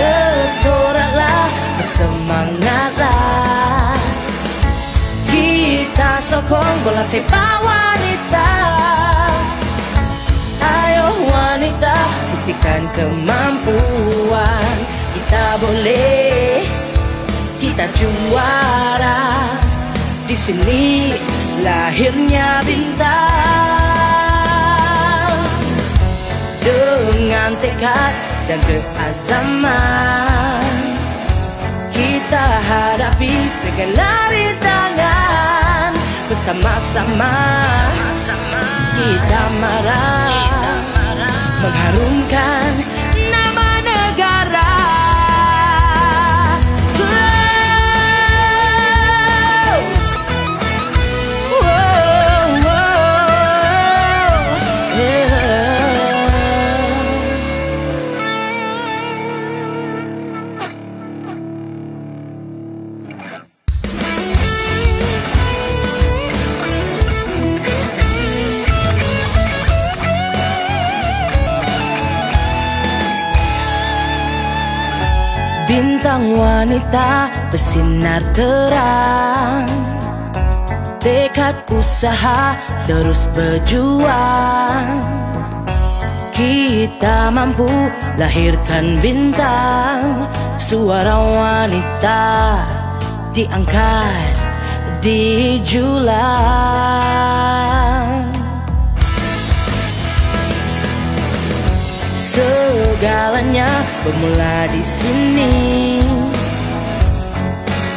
Bersoraklah, bersemangatlah, kita sokong bola sepak wanita. Ayo wanita, buktikan kemampuan, kita boleh, kita juara. Di sini lahirnya bintang, dengan tekad dan keazaman kita hadapi segala rintangan, bersama-sama kita marah, mengharumkan nama negara. Bintang wanita bersinar terang, tekad usaha terus berjuang. Kita mampu lahirkan bintang, suara wanita diangkat, dijulang. Segalanya bermula di sini.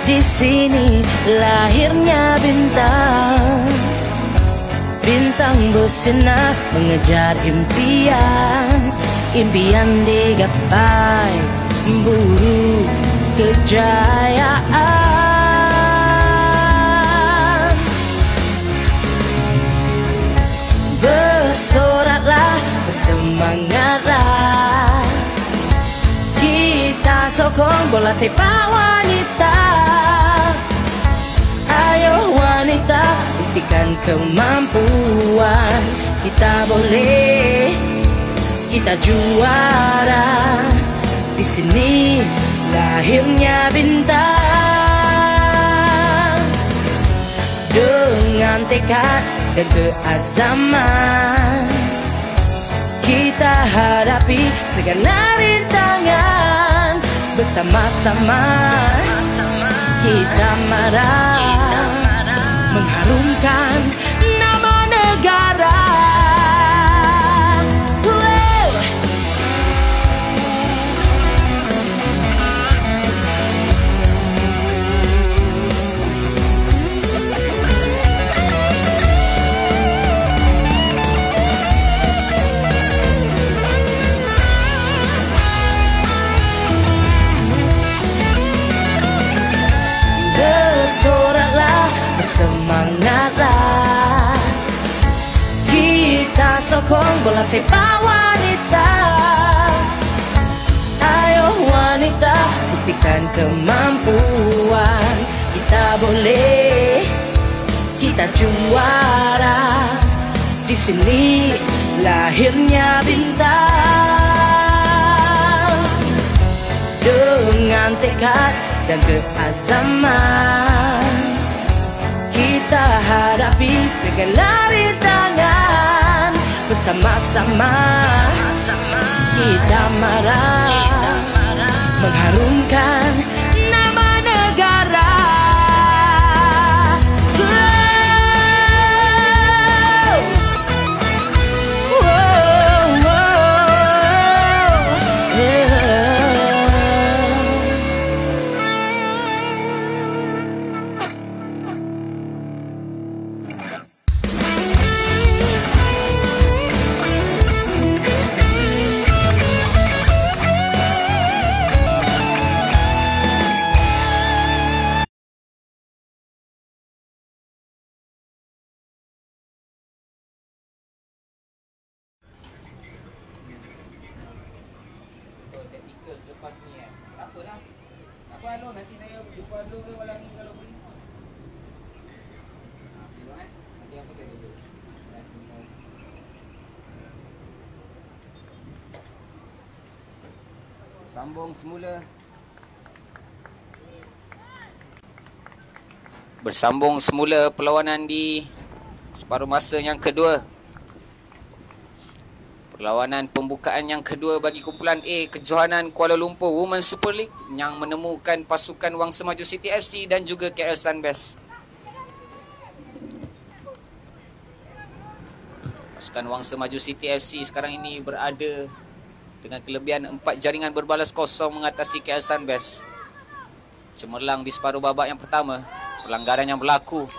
Di sini lahirnya bintang. Bintang bersinar mengejar impian. Impian digapai, buru kejayaan. Bersoraklah, bersemangatlah, kita sokong bola sepak wanita. Ayo wanita, buktikan kemampuan, kita boleh, kita juara. Di sini lahirnya bintang, dengan tekad dan keazaman kita hadapi segala rintangan, bersama-sama kita marah, mengharumkan nama negara. Bersoraklah, bersemangatlah, kita sokong bola sepak wanita. Ayo wanita, buktikan kemampuan, kita boleh, kita juara. Di sini lahirnya bintang, dengan tekad dan keazaman kita hadapi segala rintangan, bersama-sama kita marah, mengharumkan nama negara. ni kan. Tak apalah. Tak apa anu, nanti saya jumpa dulu ke malam ni kalau boleh. Tengok nanti apa saya dulu. Sambung semula. Bersambung semula perlawanan di separuh masa yang kedua. Perlawanan pembukaan yang kedua bagi kumpulan A Kejohanan Kuala Lumpur Women Super League yang menemukan pasukan Wang Semaju City FC dan juga KL Sunbest. Pasukan Wang Semaju City FC sekarang ini berada dengan kelebihan 4 jaringan berbalas kosong mengatasi KL Sunbest. Cemerlang di separuh babak yang pertama. Pelanggaran yang berlaku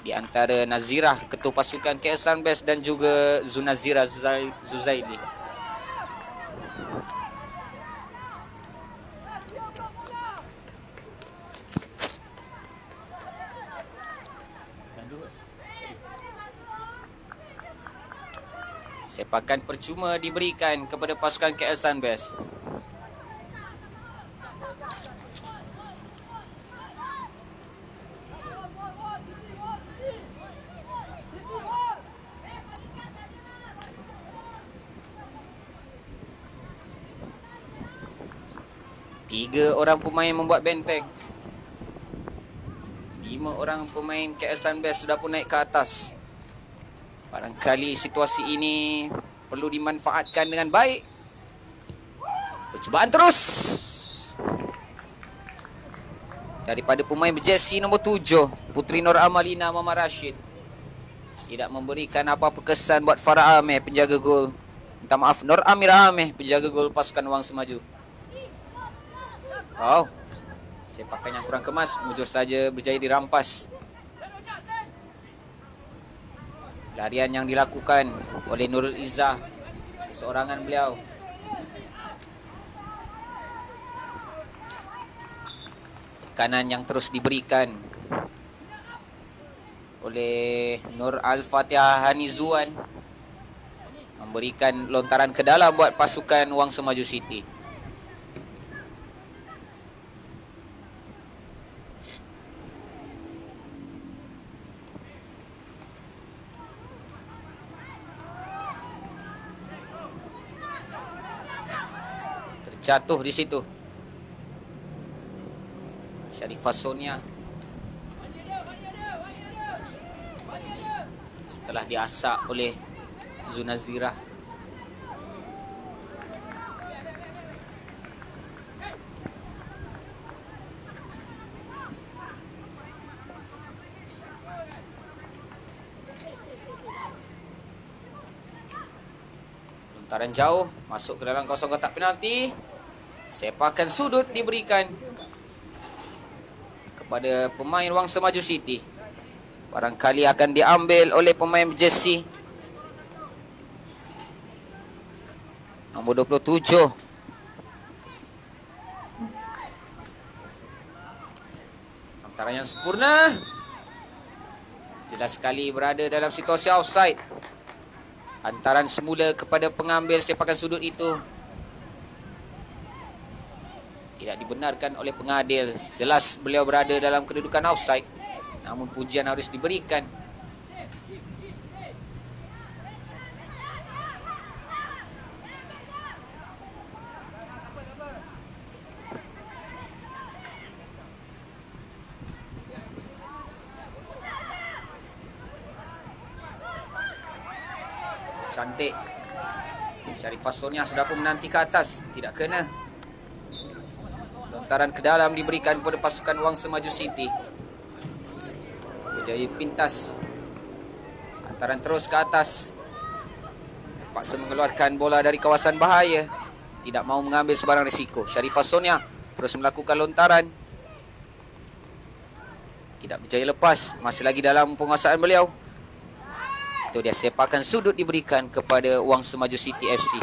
di antara Nazirah, ketua pasukan KL Sunbest dan juga Zunazira Zuzaili. Sepakan percuma diberikan kepada pasukan KL Sunbest. Tiga orang pemain membuat benteng. 5 orang pemain KL Sunbest sudah pun naik ke atas. Barangkali situasi ini perlu dimanfaatkan dengan baik. Percubaan terus daripada pemain berjersey nombor 7, Puteri Nur Amalina Mama Rashid. Tidak memberikan apa-apa kesan buat Farah Ameh, penjaga gol. Minta maaf, Nur Amira Ameh, penjaga gol pasukan Wang Semaju. Oh, sepakan yang kurang kemas, mujur saja berjaya dirampas. Larian yang dilakukan oleh Nurul Izzah, keseorangan beliau. Tekanan yang terus diberikan oleh Nur Al-Fatihah Hanizuan, memberikan lontaran ke dalam buat pasukan Wang Semaju City. Jatuh di situ Sharifah Sonia setelah diasak oleh Zunazirah. Lontaran jauh masuk ke dalam kawasan kotak penalti. Sepakan sudut diberikan kepada pemain Wang Semaju City. Barangkali akan diambil oleh pemain jersey nombor 27. Antara yang sempurna. Jelas sekali berada dalam situasi offside. Hantaran semula kepada pengambil sepakan sudut itu tidak dibenarkan oleh pengadil. Jelas beliau berada dalam kedudukan offside, namun pujian harus diberikan. Cantik. Sharifah Sonia sudah pun menanti ke atas, tidak kena. Lontaran ke dalam diberikan kepada pasukan Wang Semaju City. Berjaya pintas. Hantaran terus ke atas. Terpaksa mengeluarkan bola dari kawasan bahaya. Tidak mahu mengambil sebarang risiko. Sharifah Sonia terus melakukan lontaran. Tidak berjaya lepas. Masih lagi dalam penguasaan beliau. Itu dia, sepakan sudut diberikan kepada Wang Semaju City FC.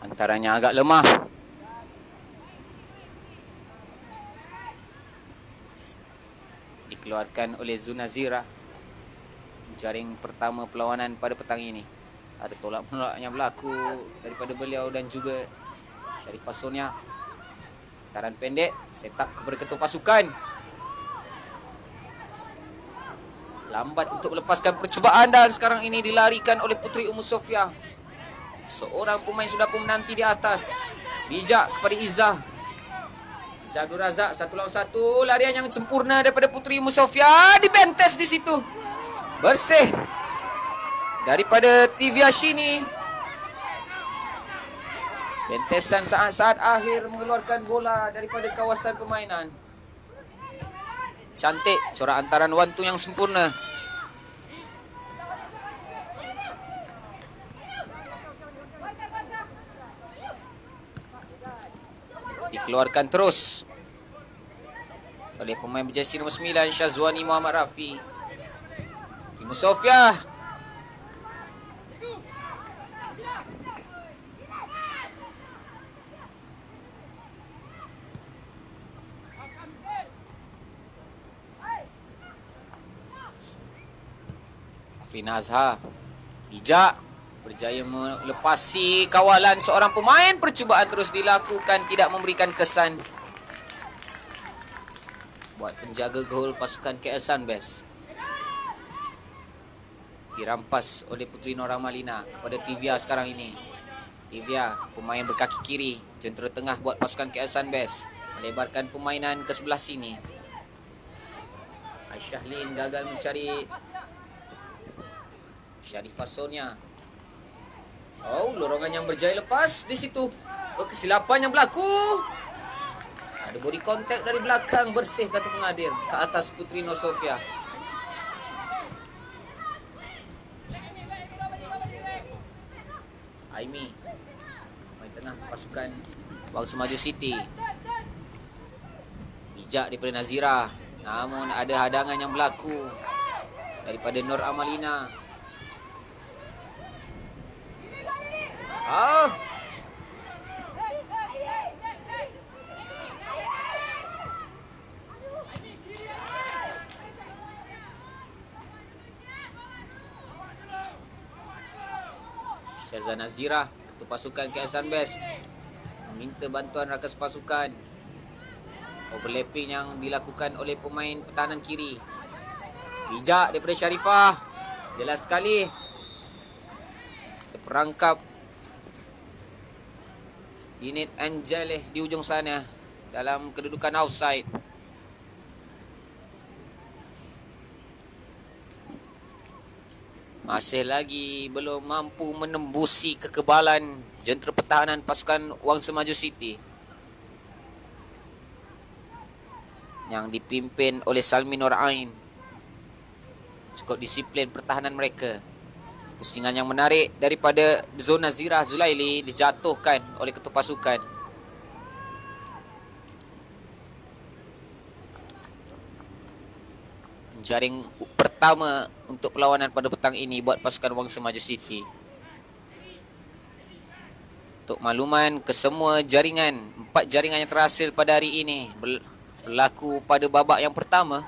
Antaranya agak lemah. Dikeluarkan oleh Zunazira. Jaring pertama perlawanan pada petang ini. Ada tolak-menolak yang berlaku daripada beliau dan juga Sharifah Sonia. Taran pendek, set up kepada ketua pasukan. Lambat untuk melepaskan percubaan dan sekarang ini dilarikan oleh Puteri Ummu Sofia. Seorang pemain sudah pun menanti di atas. Bijak kepada Izzah. Izzah Abdul Razak, 1 lawan 1. Larian yang sempurna daripada Puteri Ummu Sofia. Dibentes di situ. Bersih daripada Tivia Shini. Bentesan saat-saat akhir mengeluarkan bola daripada kawasan permainan. Cantik corak antaran wantu yang sempurna. Dikeluarkan terus oleh pemain berjersey nombor 9 Syazwani Muhammad Rafi. Ummu Sofia. Afina Azhar. Bijak. Berjaya melepasi kawalan seorang pemain. Percubaan terus dilakukan. Tidak memberikan kesan. Buat penjaga gol pasukan KL Sunbest. Dirampas oleh Puteri Nur Ramalina kepada Tivia sekarang ini. Tivia, pemain berkaki kiri. Jentera tengah buat pasukan KL Sunbest. Melebarkan permainan ke sebelah sini. Aisyah Lin gagal mencari Sharifah Sonia. Oh, lorongan yang berjaya lepas di situ. Kesilapan yang berlaku. Ada body contact dari belakang. Bersih kata pengadil ke atas Puteri Nur Sofia. Aimi, main tengah pasukan Wangsa Maju City. Bijak daripada Nazira. Namun ada hadangan yang berlaku daripada Nur Amalina. Syazah Nazira, ketua pasukan KL Sunbest, meminta bantuan rakan sepasukan. Overlapping yang dilakukan oleh pemain pertahanan kiri. Bijak daripada Sharifah. Jelas sekali. Terperangkap Dinit Anjaleh di ujung sana dalam kedudukan offside. Masih lagi belum mampu menembusi kekebalan jentera pertahanan pasukan Wangsa Maju City yang dipimpin oleh Salmi Nur Ain. Cukup disiplin pertahanan mereka. Pusingan yang menarik daripada Zona Zira Zulaili dijatuhkan oleh ketua pasukan. Jaring pertama untuk perlawanan pada petang ini buat pasukan Wangsa Maju City. Untuk makluman, kesemua jaringan, 4 jaringan yang terhasil pada hari ini berlaku pada babak yang pertama.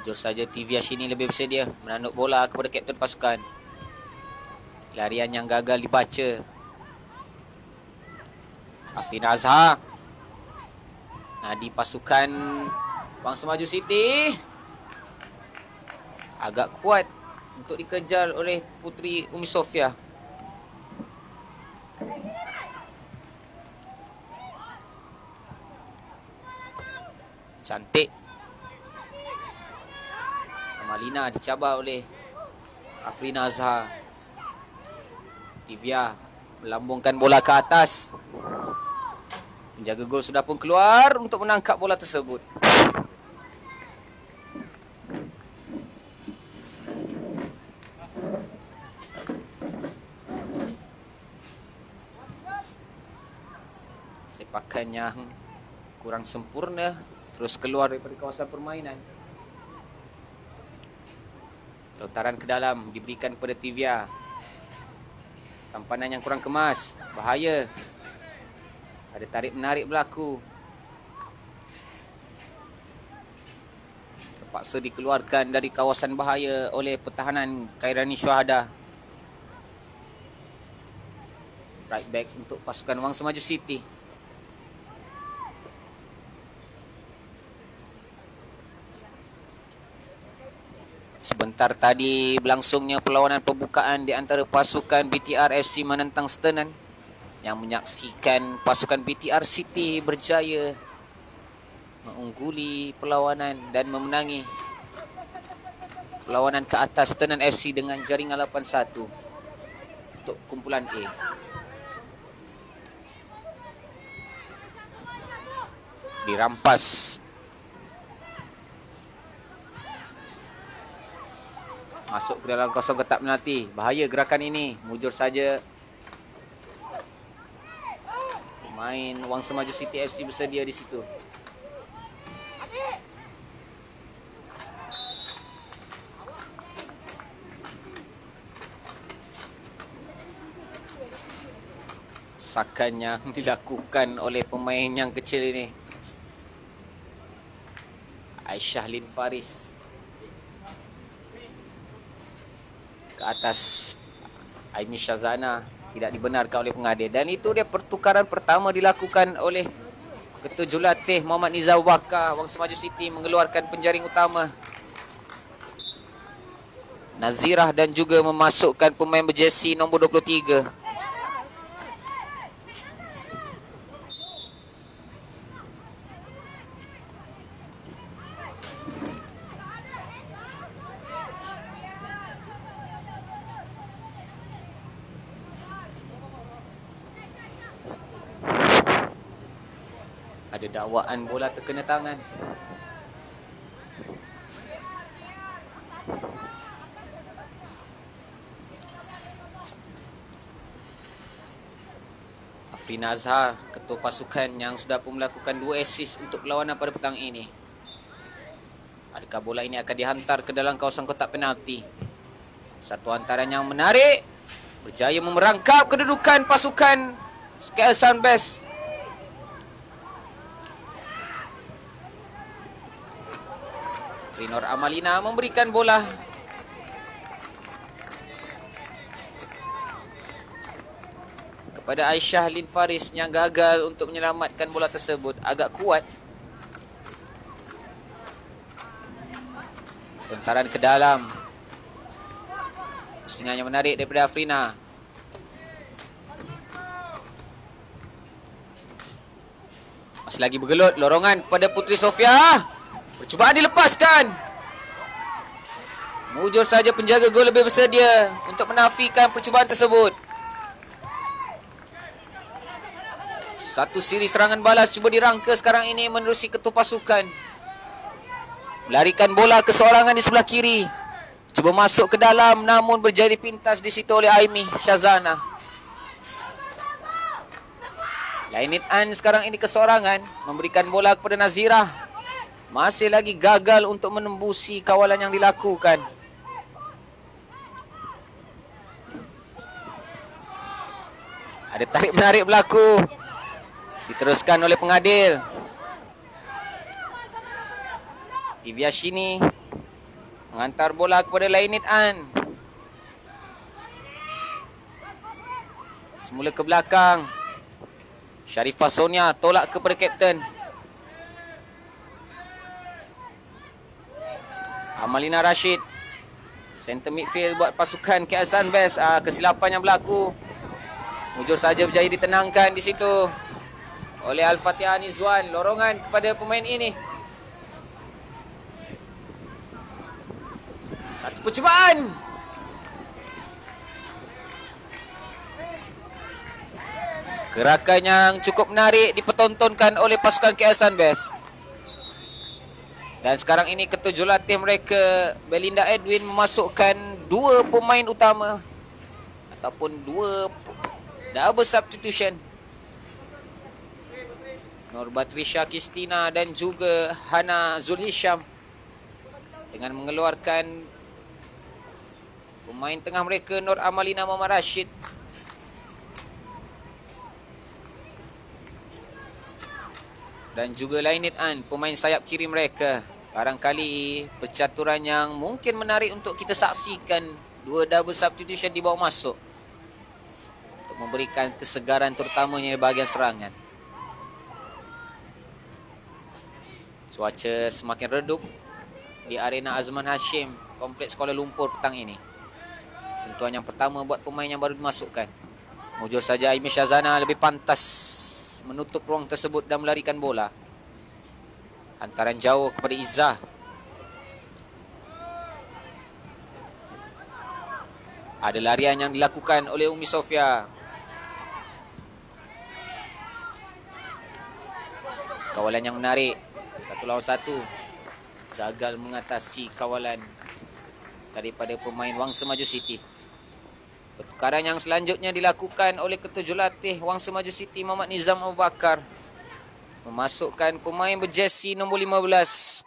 Jujur saja Tivia Shini lebih bersedia menanduk bola kepada kapten pasukan. Larian yang gagal dibaca. Afina Azhar. Nadi pasukan Wangsa Maju City agak kuat untuk dikejar oleh Puteri Ummu Sofia. Cantik. Amalina dicabar oleh Afrina Azhar. Tivia melambungkan bola ke atas. Penjaga gol sudah pun keluar untuk menangkap bola tersebut. Sepakan yang kurang sempurna terus keluar daripada kawasan permainan. Lontaran ke dalam diberikan kepada Tivia. Tampanan yang kurang kemas. Bahaya. Ada tarik menarik berlaku. Terpaksa dikeluarkan dari kawasan bahaya oleh pertahanan Khairani Syuhada. Right back untuk pasukan Wang Semaju City. Sebentar tadi berlangsungnya perlawanan pembukaan di antara pasukan BTR FC menentang Sternan, yang menyaksikan pasukan BTR City berjaya mengungguli perlawanan dan memenangi perlawanan ke atas Sternan FC dengan jaringan 8-1 untuk kumpulan A. Dirampas. Masuk ke dalam kosong kotak penalti. Bahaya gerakan ini. Mujur saja. Pemain Wang Semaju City FC bersedia di situ. Sakan yang dilakukan oleh pemain yang kecil ini. Aisyah Lin Faris ke atas Aimi Shazana, tidak dibenarkan oleh pengadil. Dan itu dia pertukaran pertama dilakukan oleh Ketua Jurulatih Muhammad Nizam Bakar. Wang Semaju City mengeluarkan penjaring utama Nazirah dan juga memasukkan pemain berjersey nombor 23. Ada dakwaan bola terkena tangan. Afrina Azhar, ketua pasukan yang sudah pun melakukan 2 assist untuk perlawanan pada petang ini. Adakah bola ini akan dihantar ke dalam kawasan kotak penalti? Satu hantaran yang menarik, berjaya memerangkap kedudukan pasukan KL Sunbest. Nur Amalina memberikan bola kepada Aisyah Lin Faris yang gagal untuk menyelamatkan bola tersebut. Agak kuat. Lontaran ke dalam. Pusingan yang menarik daripada Afrina. Masih lagi bergelut. Lorongan kepada Putri Sofia. Percubaan dilepaskan. Mujur saja penjaga gol lebih bersedia untuk menafikan percubaan tersebut. Satu siri serangan balas cuba dirangka sekarang ini menerusi ketua pasukan. Melarikan bola keseorangan di sebelah kiri. Cuba masuk ke dalam namun berjaya dipintas di situ oleh Aimi Shazana. Lainit An sekarang ini keseorangan memberikan bola kepada Nazirah. Masih lagi gagal untuk menembusi kawalan yang dilakukan. Ada tarik menarik berlaku. Diteruskan oleh pengadil. Tiviashini mengantar bola kepada Lainit An. Semula ke belakang. Sharifah Sonia tolak kepada kapten. Amalina Rashid, center midfield buat pasukan KL Sunbest. Kesilapan yang berlaku. Mujur saja berjaya ditenangkan di situ oleh Al-Fatihah Nizwan. Lorongan kepada pemain ini. Satu percubaan. Gerakan yang cukup menarik dipertontonkan oleh pasukan KL Sunbest. Dan sekarang ini ketua jurulatih mereka Belinda Edwin memasukkan 2 pemain utama ataupun 2 double substitution. Nur Batrisha Kistina dan juga Hana Zulhisham dengan mengeluarkan pemain tengah mereka Nur Amalina Muhammad Rashid Dan juga Lainit An, pemain sayap kiri mereka. Barangkali percaturan yang mungkin menarik untuk kita saksikan. Dua double substitution dibawa masuk untuk memberikan kesegaran terutamanya di bahagian serangan. Cuaca semakin redup di arena Azman Hashim, Kompleks Kuala Lumpur petang ini. Sentuhan yang pertama buat pemain yang baru dimasukkan. Mujur saja Aimee Shazana lebih pantas menutup ruang tersebut dan melarikan bola. Hantaran jauh kepada Izzah. Ada larian yang dilakukan oleh Umi Sofia. Kawalan yang menarik. 1 lawan 1. Gagal mengatasi kawalan daripada pemain Wangsa Maju City. Pertukaran yang selanjutnya dilakukan oleh ketujuh latih Wangsa Maju City, Muhammad Nizam Abu Bakar, memasukkan pemain berjersey nombor 15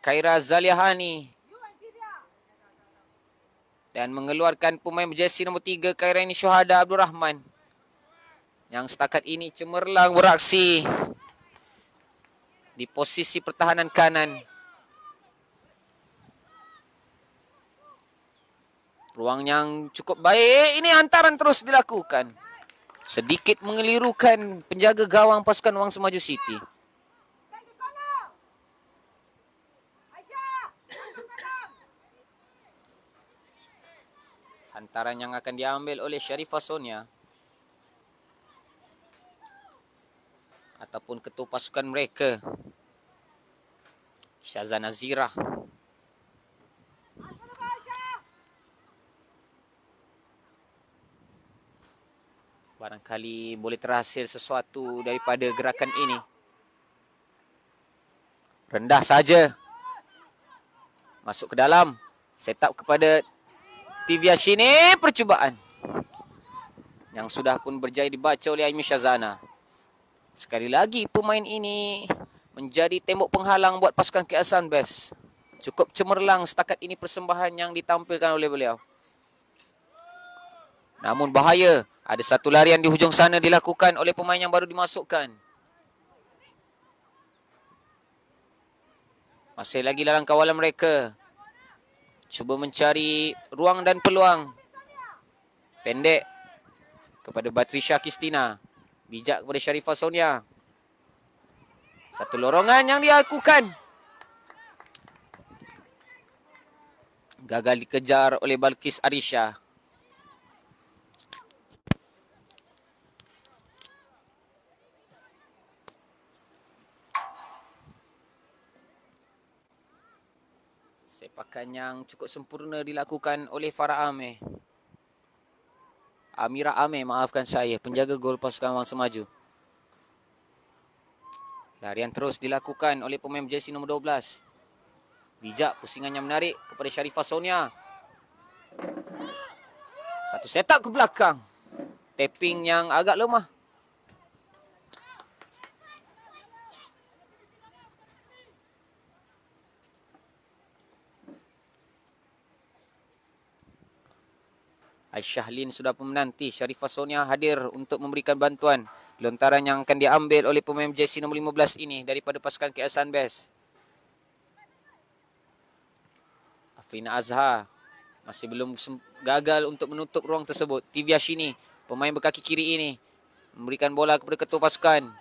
Khaira Zaliahani dan mengeluarkan pemain berjersey nombor 3 Khairaini Syuhada Abdul Rahman, yang setakat ini cemerlang beraksi di posisi pertahanan kanan. Ruang yang cukup baik. Ini hantaran terus dilakukan. Sedikit mengelirukan penjaga gawang pasukan Wangsa Maju City. Hantaran yang akan diambil oleh Sharifah Sonia ataupun ketua pasukan mereka, Syazana Zirah. Barangkali boleh terhasil sesuatu daripada gerakan ini. Rendah saja. Masuk ke dalam. Set up kepada Tivia Shini. Percubaan yang sudah pun berjaya dibaca oleh Aimee Shazana. Sekali lagi pemain ini menjadi tembok penghalang buat pasukan KL Sunbest. Cukup cemerlang setakat ini persembahan yang ditampilkan oleh beliau. Namun bahaya. Ada satu larian di hujung sana dilakukan oleh pemain yang baru dimasukkan. Masih lagi dalam kawalan mereka. Cuba mencari ruang dan peluang. Pendek kepada Batrisha Kristina. Bijak kepada Sharifah Sonia. Satu lorongan yang dilakukan. Gagal dikejar oleh Balkis Arisha. Sepakan yang cukup sempurna dilakukan oleh Farah Ameh. Amira Ameh, maafkan saya, penjaga gol pasukan Wangsa Maju. Larian terus dilakukan oleh pemain jersey nombor 12. Bijak, pusingannya menarik kepada Sharifah Sonia. Satu setup ke belakang. Tapping yang agak lemah. Aisyah Lin sudah pun menanti. Sharifah Sonia hadir untuk memberikan bantuan. Lontaran yang akan diambil oleh pemain jersey nombor 15 ini daripada pasukan KL Sunbest. Afrina Azhar masih belum gagal untuk menutup ruang tersebut. Tivia Shini, pemain berkaki kiri ini, memberikan bola kepada ketua pasukan.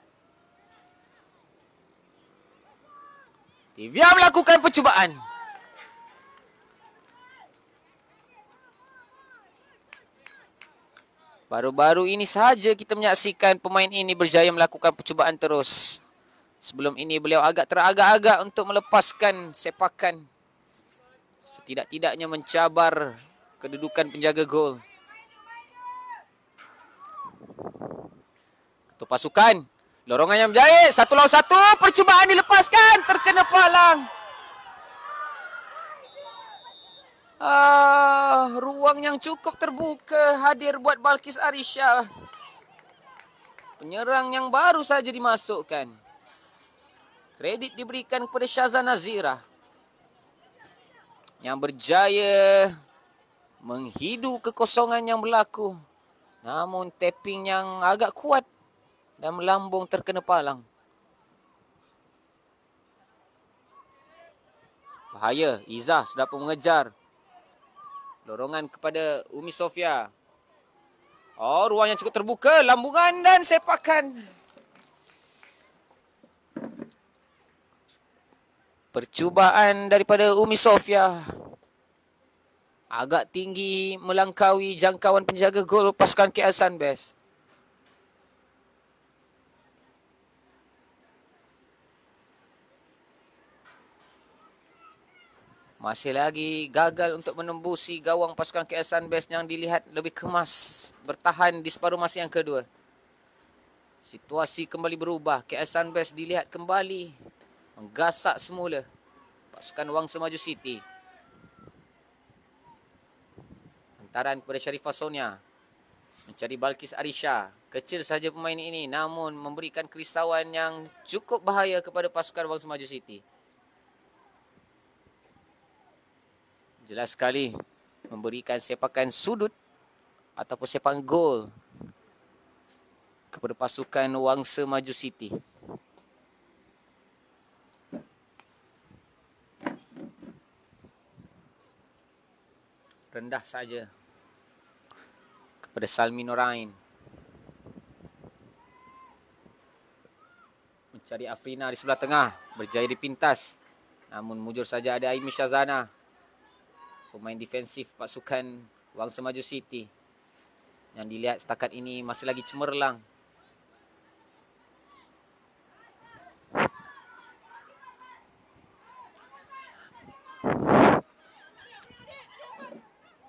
Tivia melakukan percubaan. Baru-baru ini sahaja kita menyaksikan pemain ini berjaya melakukan percubaan terus. Sebelum ini beliau agak teragak-agak untuk melepaskan sepakan. Setidak-tidaknya mencabar kedudukan penjaga gol. Ketua pasukan. Lorongan yang berjaya. 1 lawan 1. Percubaan dilepaskan. Terkena palang. Ruang yang cukup terbuka hadir buat Balkis Arisha. Penyerang yang baru saja dimasukkan. Kredit diberikan kepada Syazana Zirah, yang berjaya menghidu kekosongan yang berlaku. Namun tapping yang agak kuat dan melambung terkena palang. Bahaya, Izzah sudah pun mengejar. Lorongan kepada Umi Sofia. Oh, ruang yang cukup terbuka, lambungan dan sepakan. Percubaan daripada Umi Sofia. Agak tinggi melangkaui jangkauan penjaga gol pasukan KL Sunbest. Masih lagi gagal untuk menembusi gawang pasukan KL Sunbest yang dilihat lebih kemas bertahan di separuh masa yang kedua. Situasi kembali berubah. KL Sunbest dilihat kembali menggasak semula pasukan Wangsa Maju City. Hantaran kepada Sharifah Sonia mencari Balkis Arisha. Kecil saja pemain ini namun memberikan kerisauan yang cukup bahaya kepada pasukan Wangsa Maju City. Jelas sekali memberikan sepakan sudut ataupun sepakan gol kepada pasukan Wangsa Maju City. Rendah saja kepada Salmi Norain. Mencari Afrina di sebelah tengah, berjaya dipintas. Namun mujur saja ada Aimi Shazana, pemain defensif pasukan Wangsa Maju City, yang dilihat setakat ini masih lagi cemerlang.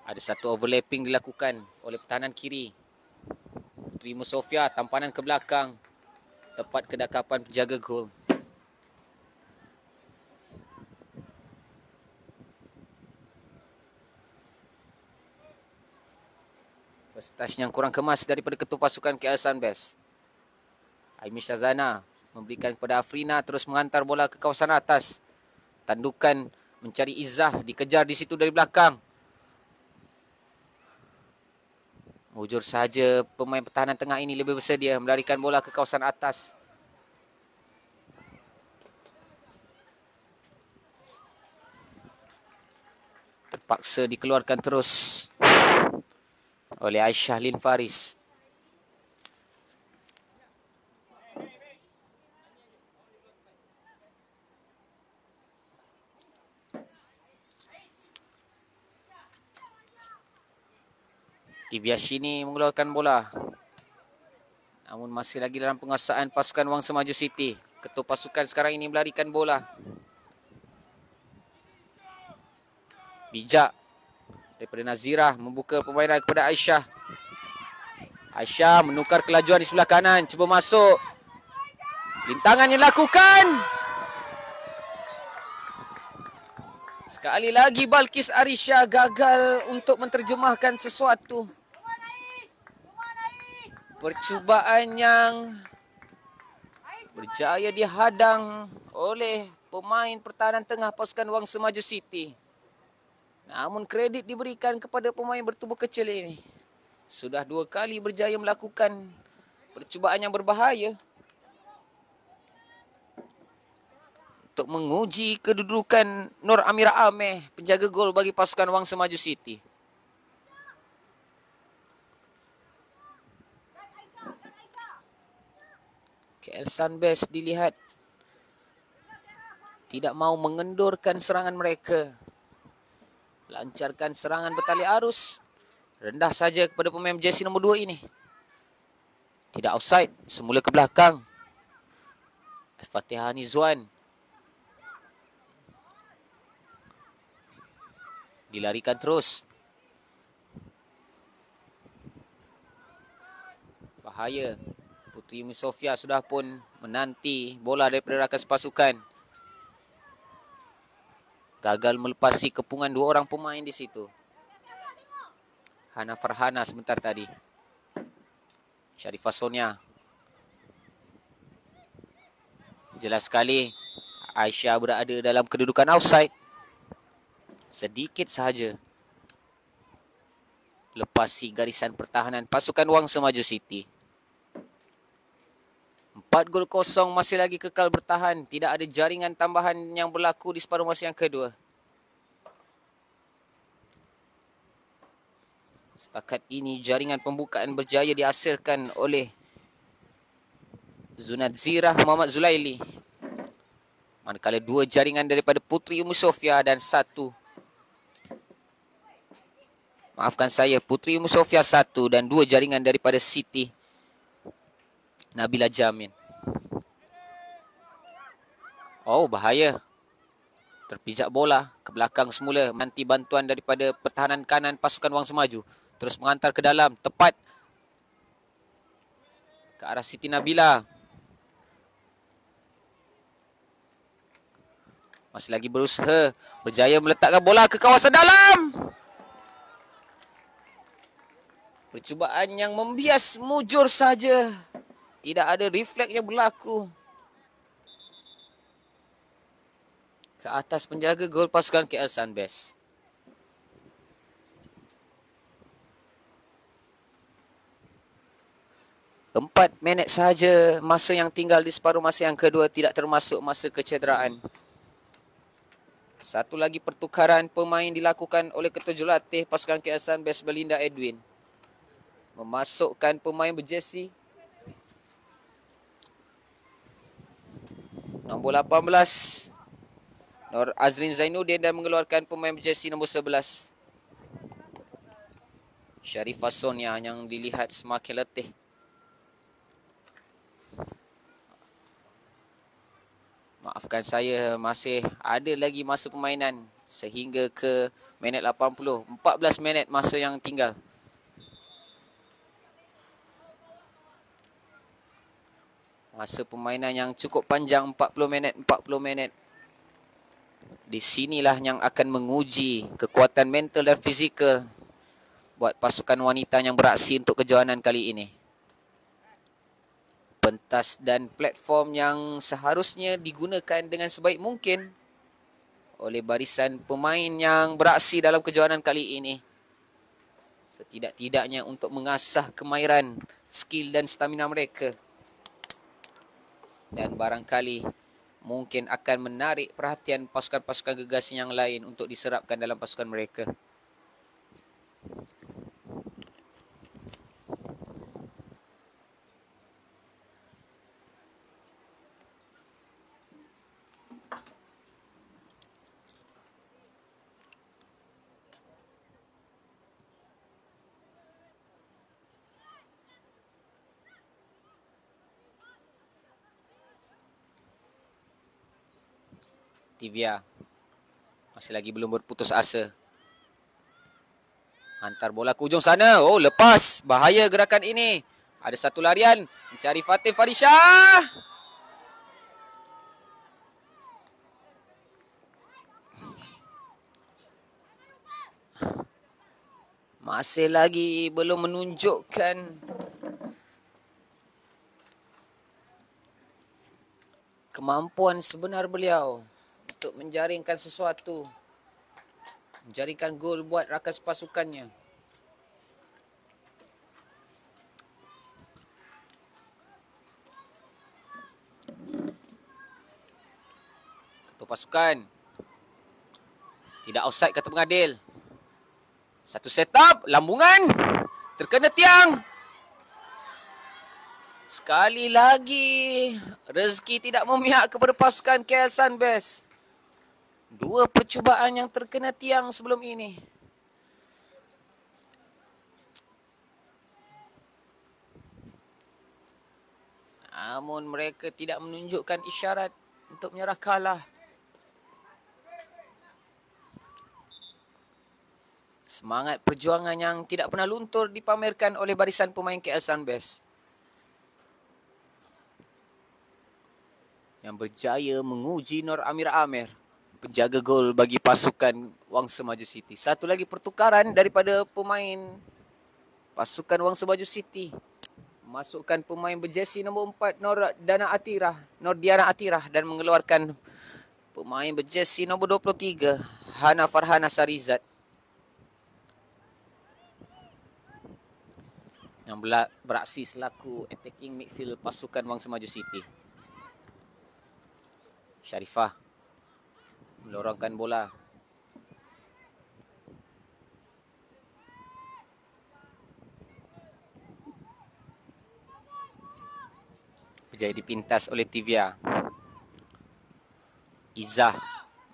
Ada satu overlapping dilakukan oleh pertahanan kiri. Puteri Musofia, tampanan ke belakang, tepat kedakapan penjaga gol. First touch yang kurang kemas daripada ketua pasukan KL Sunbest. Aimi Shazana memberikan kepada Afrina, terus mengantar bola ke kawasan atas. Tandukan mencari Izzah, dikejar di situ dari belakang. Mujur saja pemain pertahanan tengah ini lebih bersedia melarikan bola ke kawasan atas. Terpaksa dikeluarkan terus oleh Aisyah Lin Faris. Tiviashini mengeluarkan bola. Namun masih lagi dalam penguasaan pasukan Wangsa Maju City. Ketua pasukan sekarang ini melarikan bola. Bijak daripada Nazirah membuka permainan kepada Aisyah. Aisyah menukar kelajuan di sebelah kanan. Cuba masuk. Lintangan yang dilakukan. Sekali lagi Balkis Arisha gagal untuk menerjemahkan sesuatu. Percubaan yang berjaya dihadang oleh pemain pertahanan tengah pasukan Wangsa Maju City. Namun kredit diberikan kepada pemain bertubuh kecil ini. Sudah 2 kali berjaya melakukan percubaan yang berbahaya untuk menguji kedudukan Nur Amira Ameh, penjaga gol bagi pasukan Wangsa Maju City. KL Sunbest dilihat tidak mau mengendurkan serangan mereka. Lancarkan serangan bertali arus. Rendah saja kepada pemain jersey nombor 2 ini. Tidak offside. Semula ke belakang. Fatihah Nizwan. Dilarikan terus. Bahaya. Puteri Umi Sofia sudah pun menanti bola daripada rakan sepasukan. Gagal melepasi kepungan 2 orang pemain di situ. Hana Farhana sebentar tadi. Sharifah Sonia. Jelas sekali Aisyah berada dalam kedudukan offside. Sedikit sahaja lepasi garisan pertahanan pasukan Wangsa Maju City. 4 gol kosong masih lagi kekal bertahan. Tidak ada jaringan tambahan yang berlaku di separuh masa yang kedua. Setakat ini jaringan pembukaan berjaya dihasilkan oleh Zunadzirah Muhammad Zulaili. Manakala 2 jaringan daripada Putri Umi Sofia dan 1. Maafkan saya, Putri Umi Sofia 1 dan 2 jaringan daripada Siti Nabila Jamin. Oh, bahaya. Terpijak bola ke belakang semula. Nanti bantuan daripada pertahanan kanan pasukan Wang Semaju. Terus mengantar ke dalam. Tepat ke arah Siti Nabila. Masih lagi berusaha. Berjaya meletakkan bola ke kawasan dalam. Percubaan yang membias mujur saja. Tidak ada refleks yang berlaku. Ke atas penjaga gol pasukan KL Sunbest. Empat minit sahaja masa yang tinggal di separuh masa yang kedua, tidak termasuk masa kecederaan. Satu lagi pertukaran pemain dilakukan oleh ketua jurulatih pasukan KL Sunbest Belinda Edwin. Memasukkan pemain berjersey nombor 18 Nur Azrin Zainuddin dan mengeluarkan pemain berjersey nombor 11 Sharifah Sonia yang dilihat semakin letih. Maafkan saya, masih ada lagi masa permainan sehingga ke minit 80. 14 minit masa yang tinggal. Masa permainan yang cukup panjang, 40 minit. Di sinilah yang akan menguji kekuatan mental dan fizikal buat pasukan wanita yang beraksi untuk kejohanan kali ini. Pentas dan platform yang seharusnya digunakan dengan sebaik mungkin oleh barisan pemain yang beraksi dalam kejohanan kali ini. Setidak-tidaknya untuk mengasah kemahiran, skill dan stamina mereka. Dan barangkali mungkin akan menarik perhatian pasukan-pasukan gegasi yang lain untuk diserapkan dalam pasukan mereka. Tivia masih lagi belum berputus asa. Hantar bola ke ujung sana. Oh, lepas. Bahaya gerakan ini. Ada satu larian. Mencari Fatim Farisha. Masih lagi belum menunjukkan kemampuan sebenar beliau untuk menjaringkan sesuatu. Menjaringkan gol buat rakan pasukannya. Ketua pasukan. Tidak offside kata pengadil. Satu setup, lambungan. Terkena tiang. Sekali lagi, rezeki tidak memihak kepada pasukan KL Sunbest. 2 percubaan yang terkena tiang sebelum ini. Namun mereka tidak menunjukkan isyarat untuk menyerah kalah. Semangat perjuangan yang tidak pernah luntur dipamerkan oleh barisan pemain KL Sunbest. Yang berjaya menguji Nur Amira Amir, penjaga gol bagi pasukan Wangsa Maju City. Satu lagi pertukaran daripada pemain pasukan Wangsa Maju City. Masukkan pemain berjersey nombor 4 Nur Diana Atirah dan mengeluarkan pemain berjersey nombor 23 Hana Farhana Sarizat. yang beraksi selaku attacking midfield pasukan Wangsa Maju City. Sharifah melorongkan bola. Berjaya dipintas oleh Tivia. Izzah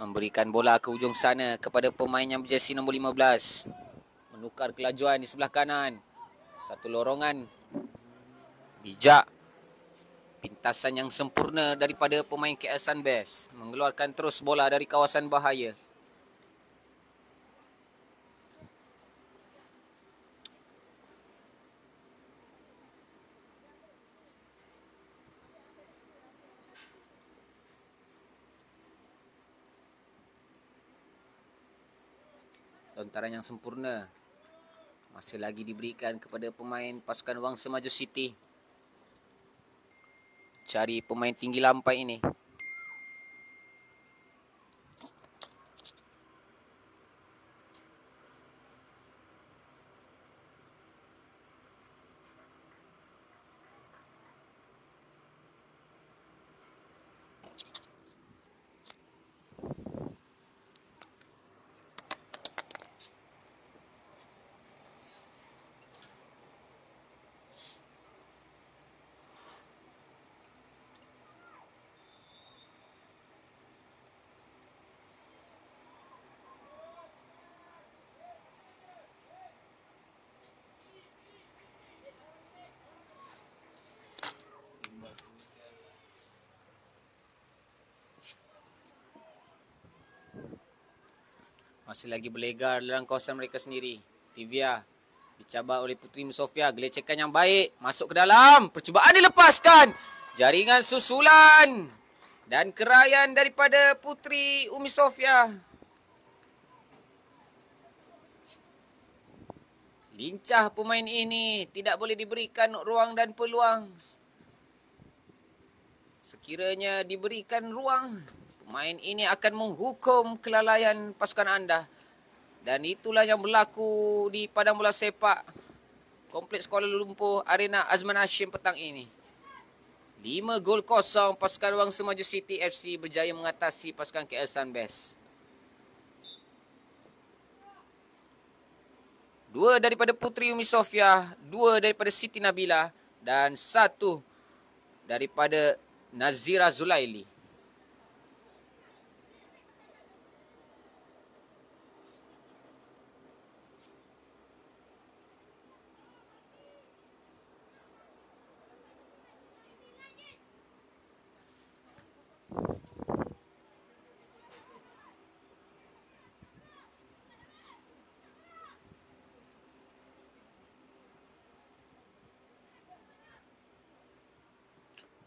memberikan bola ke ujung sana kepada pemain yang berjersey nombor 15. Menukar kelajuan di sebelah kanan. Satu lorongan bijak. Pintasan yang sempurna daripada pemain KL Sunbest. Mengeluarkan terus bola dari kawasan bahaya. Lontaran yang sempurna masih lagi diberikan kepada pemain pasukan Wangsa Maju City. Cari pemain tinggi lampai ini. Masih lagi berlegar dalam kawasan mereka sendiri. Tivia dicabar oleh Puteri Umi Sofia. Gelecekan yang baik. Masuk ke dalam. Percubaan dilepaskan. Jaringan susulan. Dan keraian daripada Puteri Umi Sofia. Lincah pemain ini. Tidak boleh diberikan ruang dan peluang. Sekiranya diberikan ruang, pemain ini akan menghukum kelalaian pasukan anda. Dan itulah yang berlaku di padang bola sepak Kompleks Kuala Lumpur Arena Azman Hashim petang ini. 5-0 pasukan Wangsa Maju City FC berjaya mengatasi pasukan KL Sunbest. 2 daripada Puteri Umi Sofia, 2 daripada Siti Nabila dan 1 daripada Nazira Zulaili.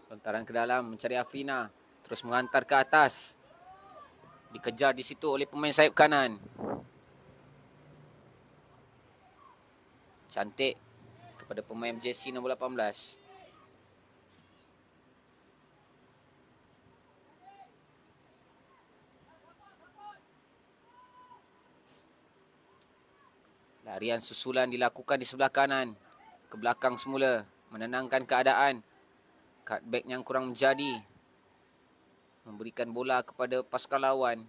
Lontaran ke dalam mencari Afrina. Terus menghantar ke atas. Dikejar di situ oleh pemain sayap kanan. Cantik kepada pemain jersey nombor 18. Larian susulan dilakukan di sebelah kanan. Ke belakang semula. Menenangkan keadaan. Cutback yang kurang menjadi. Memberikan bola kepada pasukan lawan.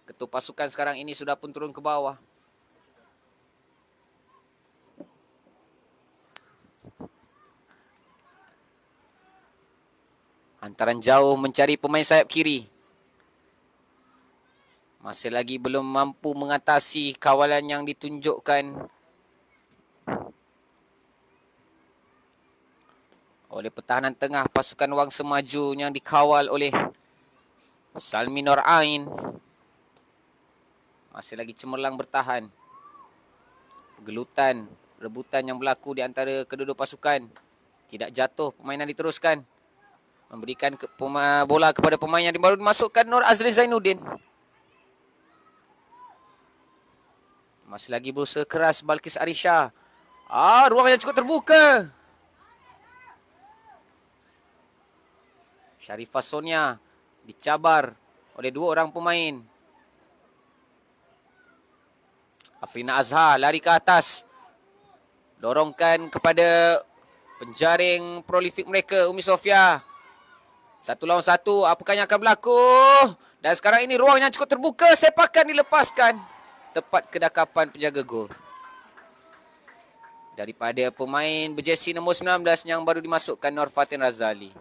Ketua pasukan sekarang ini sudah pun turun ke bawah. Hantaran jauh mencari pemain sayap kiri. Masih lagi belum mampu mengatasi kawalan yang ditunjukkan oleh pertahanan tengah pasukan Wangsa Maju yang dikawal oleh Salmi Nur Ain. Masih lagi cemerlang bertahan. Gelutan, rebutan yang berlaku di antara kedua-dua pasukan. Tidak jatuh, permainan diteruskan. Memberikan bola kepada pemain yang baru dimasukkan, Nur Azri Zainuddin. Masih lagi berusaha keras Balkis Arisha. Ruang yang cukup terbuka. Sharifah Sonia dicabar oleh 2 orang pemain. Afrina Azhar lari ke atas. Dorongkan kepada penjaring prolifik mereka, Umi Sofia. 1 lawan 1, apakah yang akan berlaku? Dan sekarang ini ruang yang cukup terbuka, sepakan dilepaskan. Tepat kedakapan penjaga gol. Daripada pemain berjersey nombor 19 yang baru dimasukkan, Nur Fatin Razali.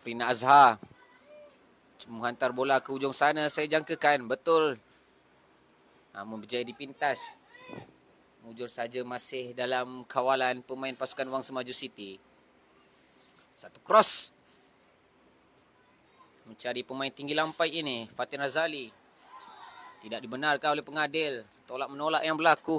Afrina Azhar cuma hantar bola ke ujung sana, saya jangkakan betul. Namun berjaya dipintas. Mujur saja masih dalam kawalan pemain pasukan Wang Semaju City. Satu cross. Mencari pemain tinggi lampai ini, Fatin Razali. Tidak dibenarkan oleh pengadil. Tolak menolak yang berlaku.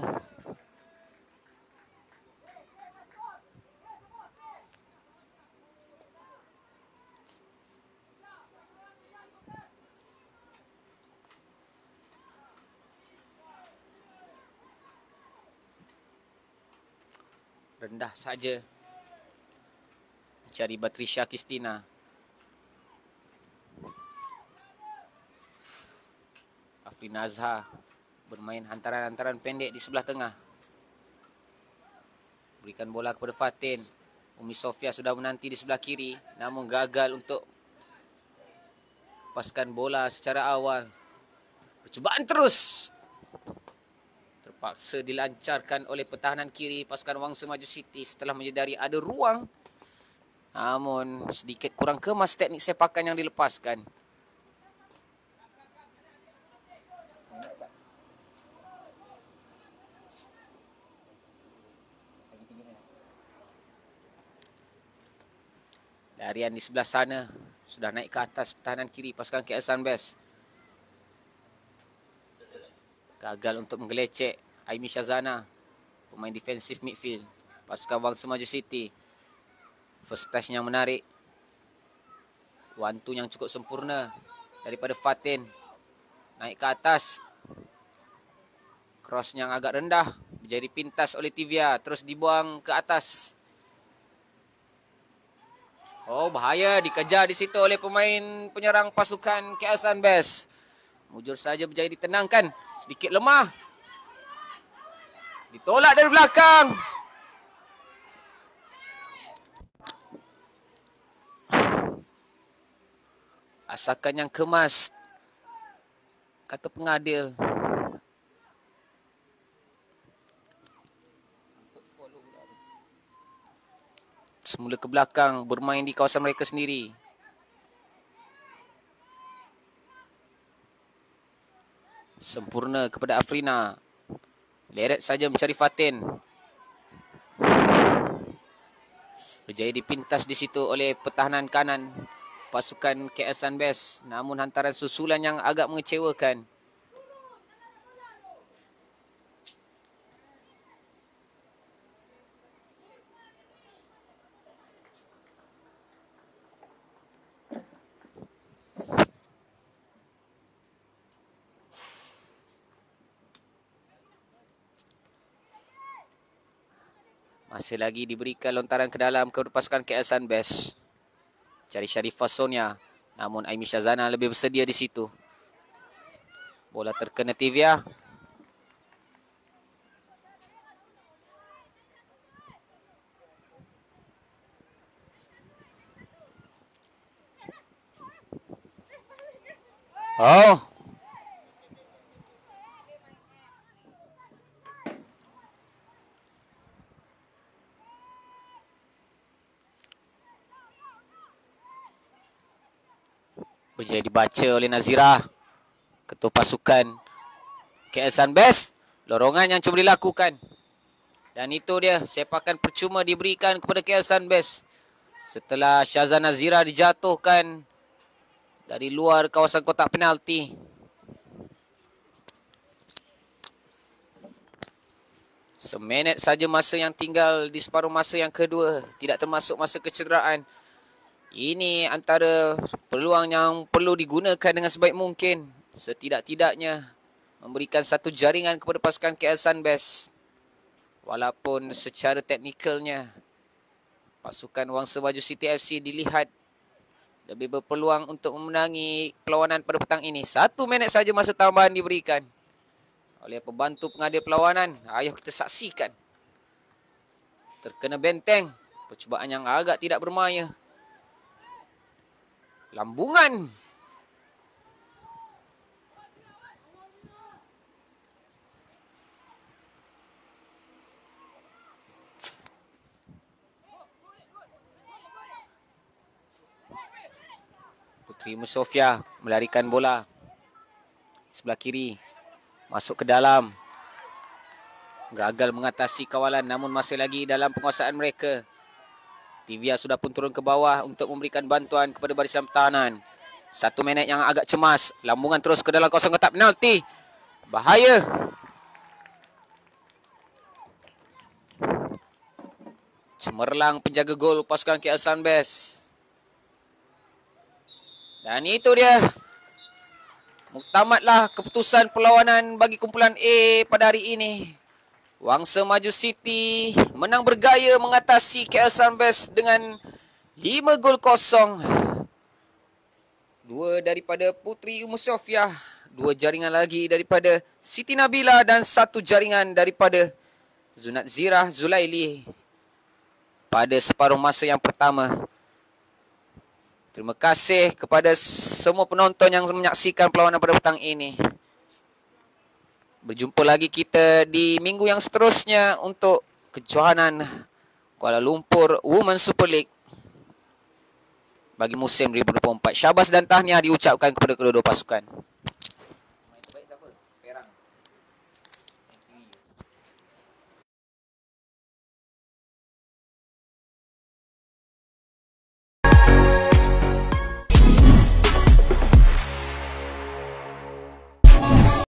Rendah saja. Mencari Batrisha Kristina. Afrina Azhar bermain hantaran-hantaran pendek di sebelah tengah. Berikan bola kepada Fatin. Umi Sofia sudah menanti di sebelah kiri, namun gagal untuk lepaskan bola secara awal. Percubaan terus. Terpaksa dilancarkan oleh pertahanan kiri pasukan Wang Semaju City setelah menyedari ada ruang. Namun sedikit kurang kemas teknik sepakan yang dilepaskan. Larian di sebelah sana sudah naik ke atas pertahanan kiri pasukan KL Sunbest. Gagal untuk menggelecek Aimi Shazana, pemain defensif midfield pasukan Wang Semaju City. First touch yang menarik. One two yang cukup sempurna daripada Fatin. Naik ke atas. Cross yang agak rendah menjadi pintas oleh Tivia, terus dibuang ke atas. Oh, bahaya, dikejar di situ oleh pemain penyerang pasukan KL Sunbest. Mujur saja berjaya ditenangkan, sedikit lemah. Ditolak dari belakang. Asakan yang kemas, kata pengadil. Semula ke belakang, bermain di kawasan mereka sendiri. Sempurna kepada Afrina. Leret saja mencari Fatin. Berjaya dipintas di situ oleh pertahanan kanan pasukan KL Sunbest. Namun hantaran susulan yang agak mengecewakan. Masih lagi diberikan lontaran ke dalam kepada pasukan KL Sunbest. Cari Sharifah Sonia. Namun Aimi Shazana lebih bersedia di situ. Bola terkena Tivia. Oh. Berjaya dibaca oleh Nazira, ketua pasukan KL Sunbest. Lorongan yang cuba dilakukan. Dan itu dia, sepakan percuma diberikan kepada KL Sunbest. Setelah Syazan Nazira dijatuhkan dari luar kawasan kotak penalti. Seminit saja masa yang tinggal di separuh masa yang kedua, tidak termasuk masa kecederaan. Ini antara peluang yang perlu digunakan dengan sebaik mungkin. Setidak-tidaknya memberikan satu jaringan kepada pasukan KL Sunbest. Walaupun secara teknikalnya pasukan Wangsa Maju City FC dilihat lebih berpeluang untuk memenangi perlawanan pada petang ini. 1 minit saja masa tambahan diberikan oleh pembantu pengadil perlawanan. Ayo kita saksikan. Terkena benteng. Percubaan yang agak tidak bermaya. Lambungan. Putri Musofia melarikan bola. Sebelah kiri. Masuk ke dalam. Gagal mengatasi kawalan namun masih lagi dalam penguasaan mereka. Tivia sudah pun turun ke bawah untuk memberikan bantuan kepada barisan pertahanan. 1 minit yang agak cemas. Lambungan terus ke dalam kawasan kotak penalti. Bahaya. Cemerlang penjaga gol pasukan KL Sunbest. Dan itu dia. Muktamadlah keputusan perlawanan bagi kumpulan A pada hari ini. Wangsa Maju City menang bergaya mengatasi KL Sunbest dengan 5-0. 2 daripada Putri Musofia, 2 jaringan lagi daripada Siti Nabila dan 1 jaringan daripada Zunat Zirah Zulaili pada separuh masa yang pertama. Terima kasih kepada semua penonton yang menyaksikan perlawanan pada petang ini. Berjumpa lagi kita di minggu yang seterusnya untuk kejohanan Kuala Lumpur Women Super League bagi musim 2024. Syabas dan tahniah diucapkan kepada kedua-dua pasukan.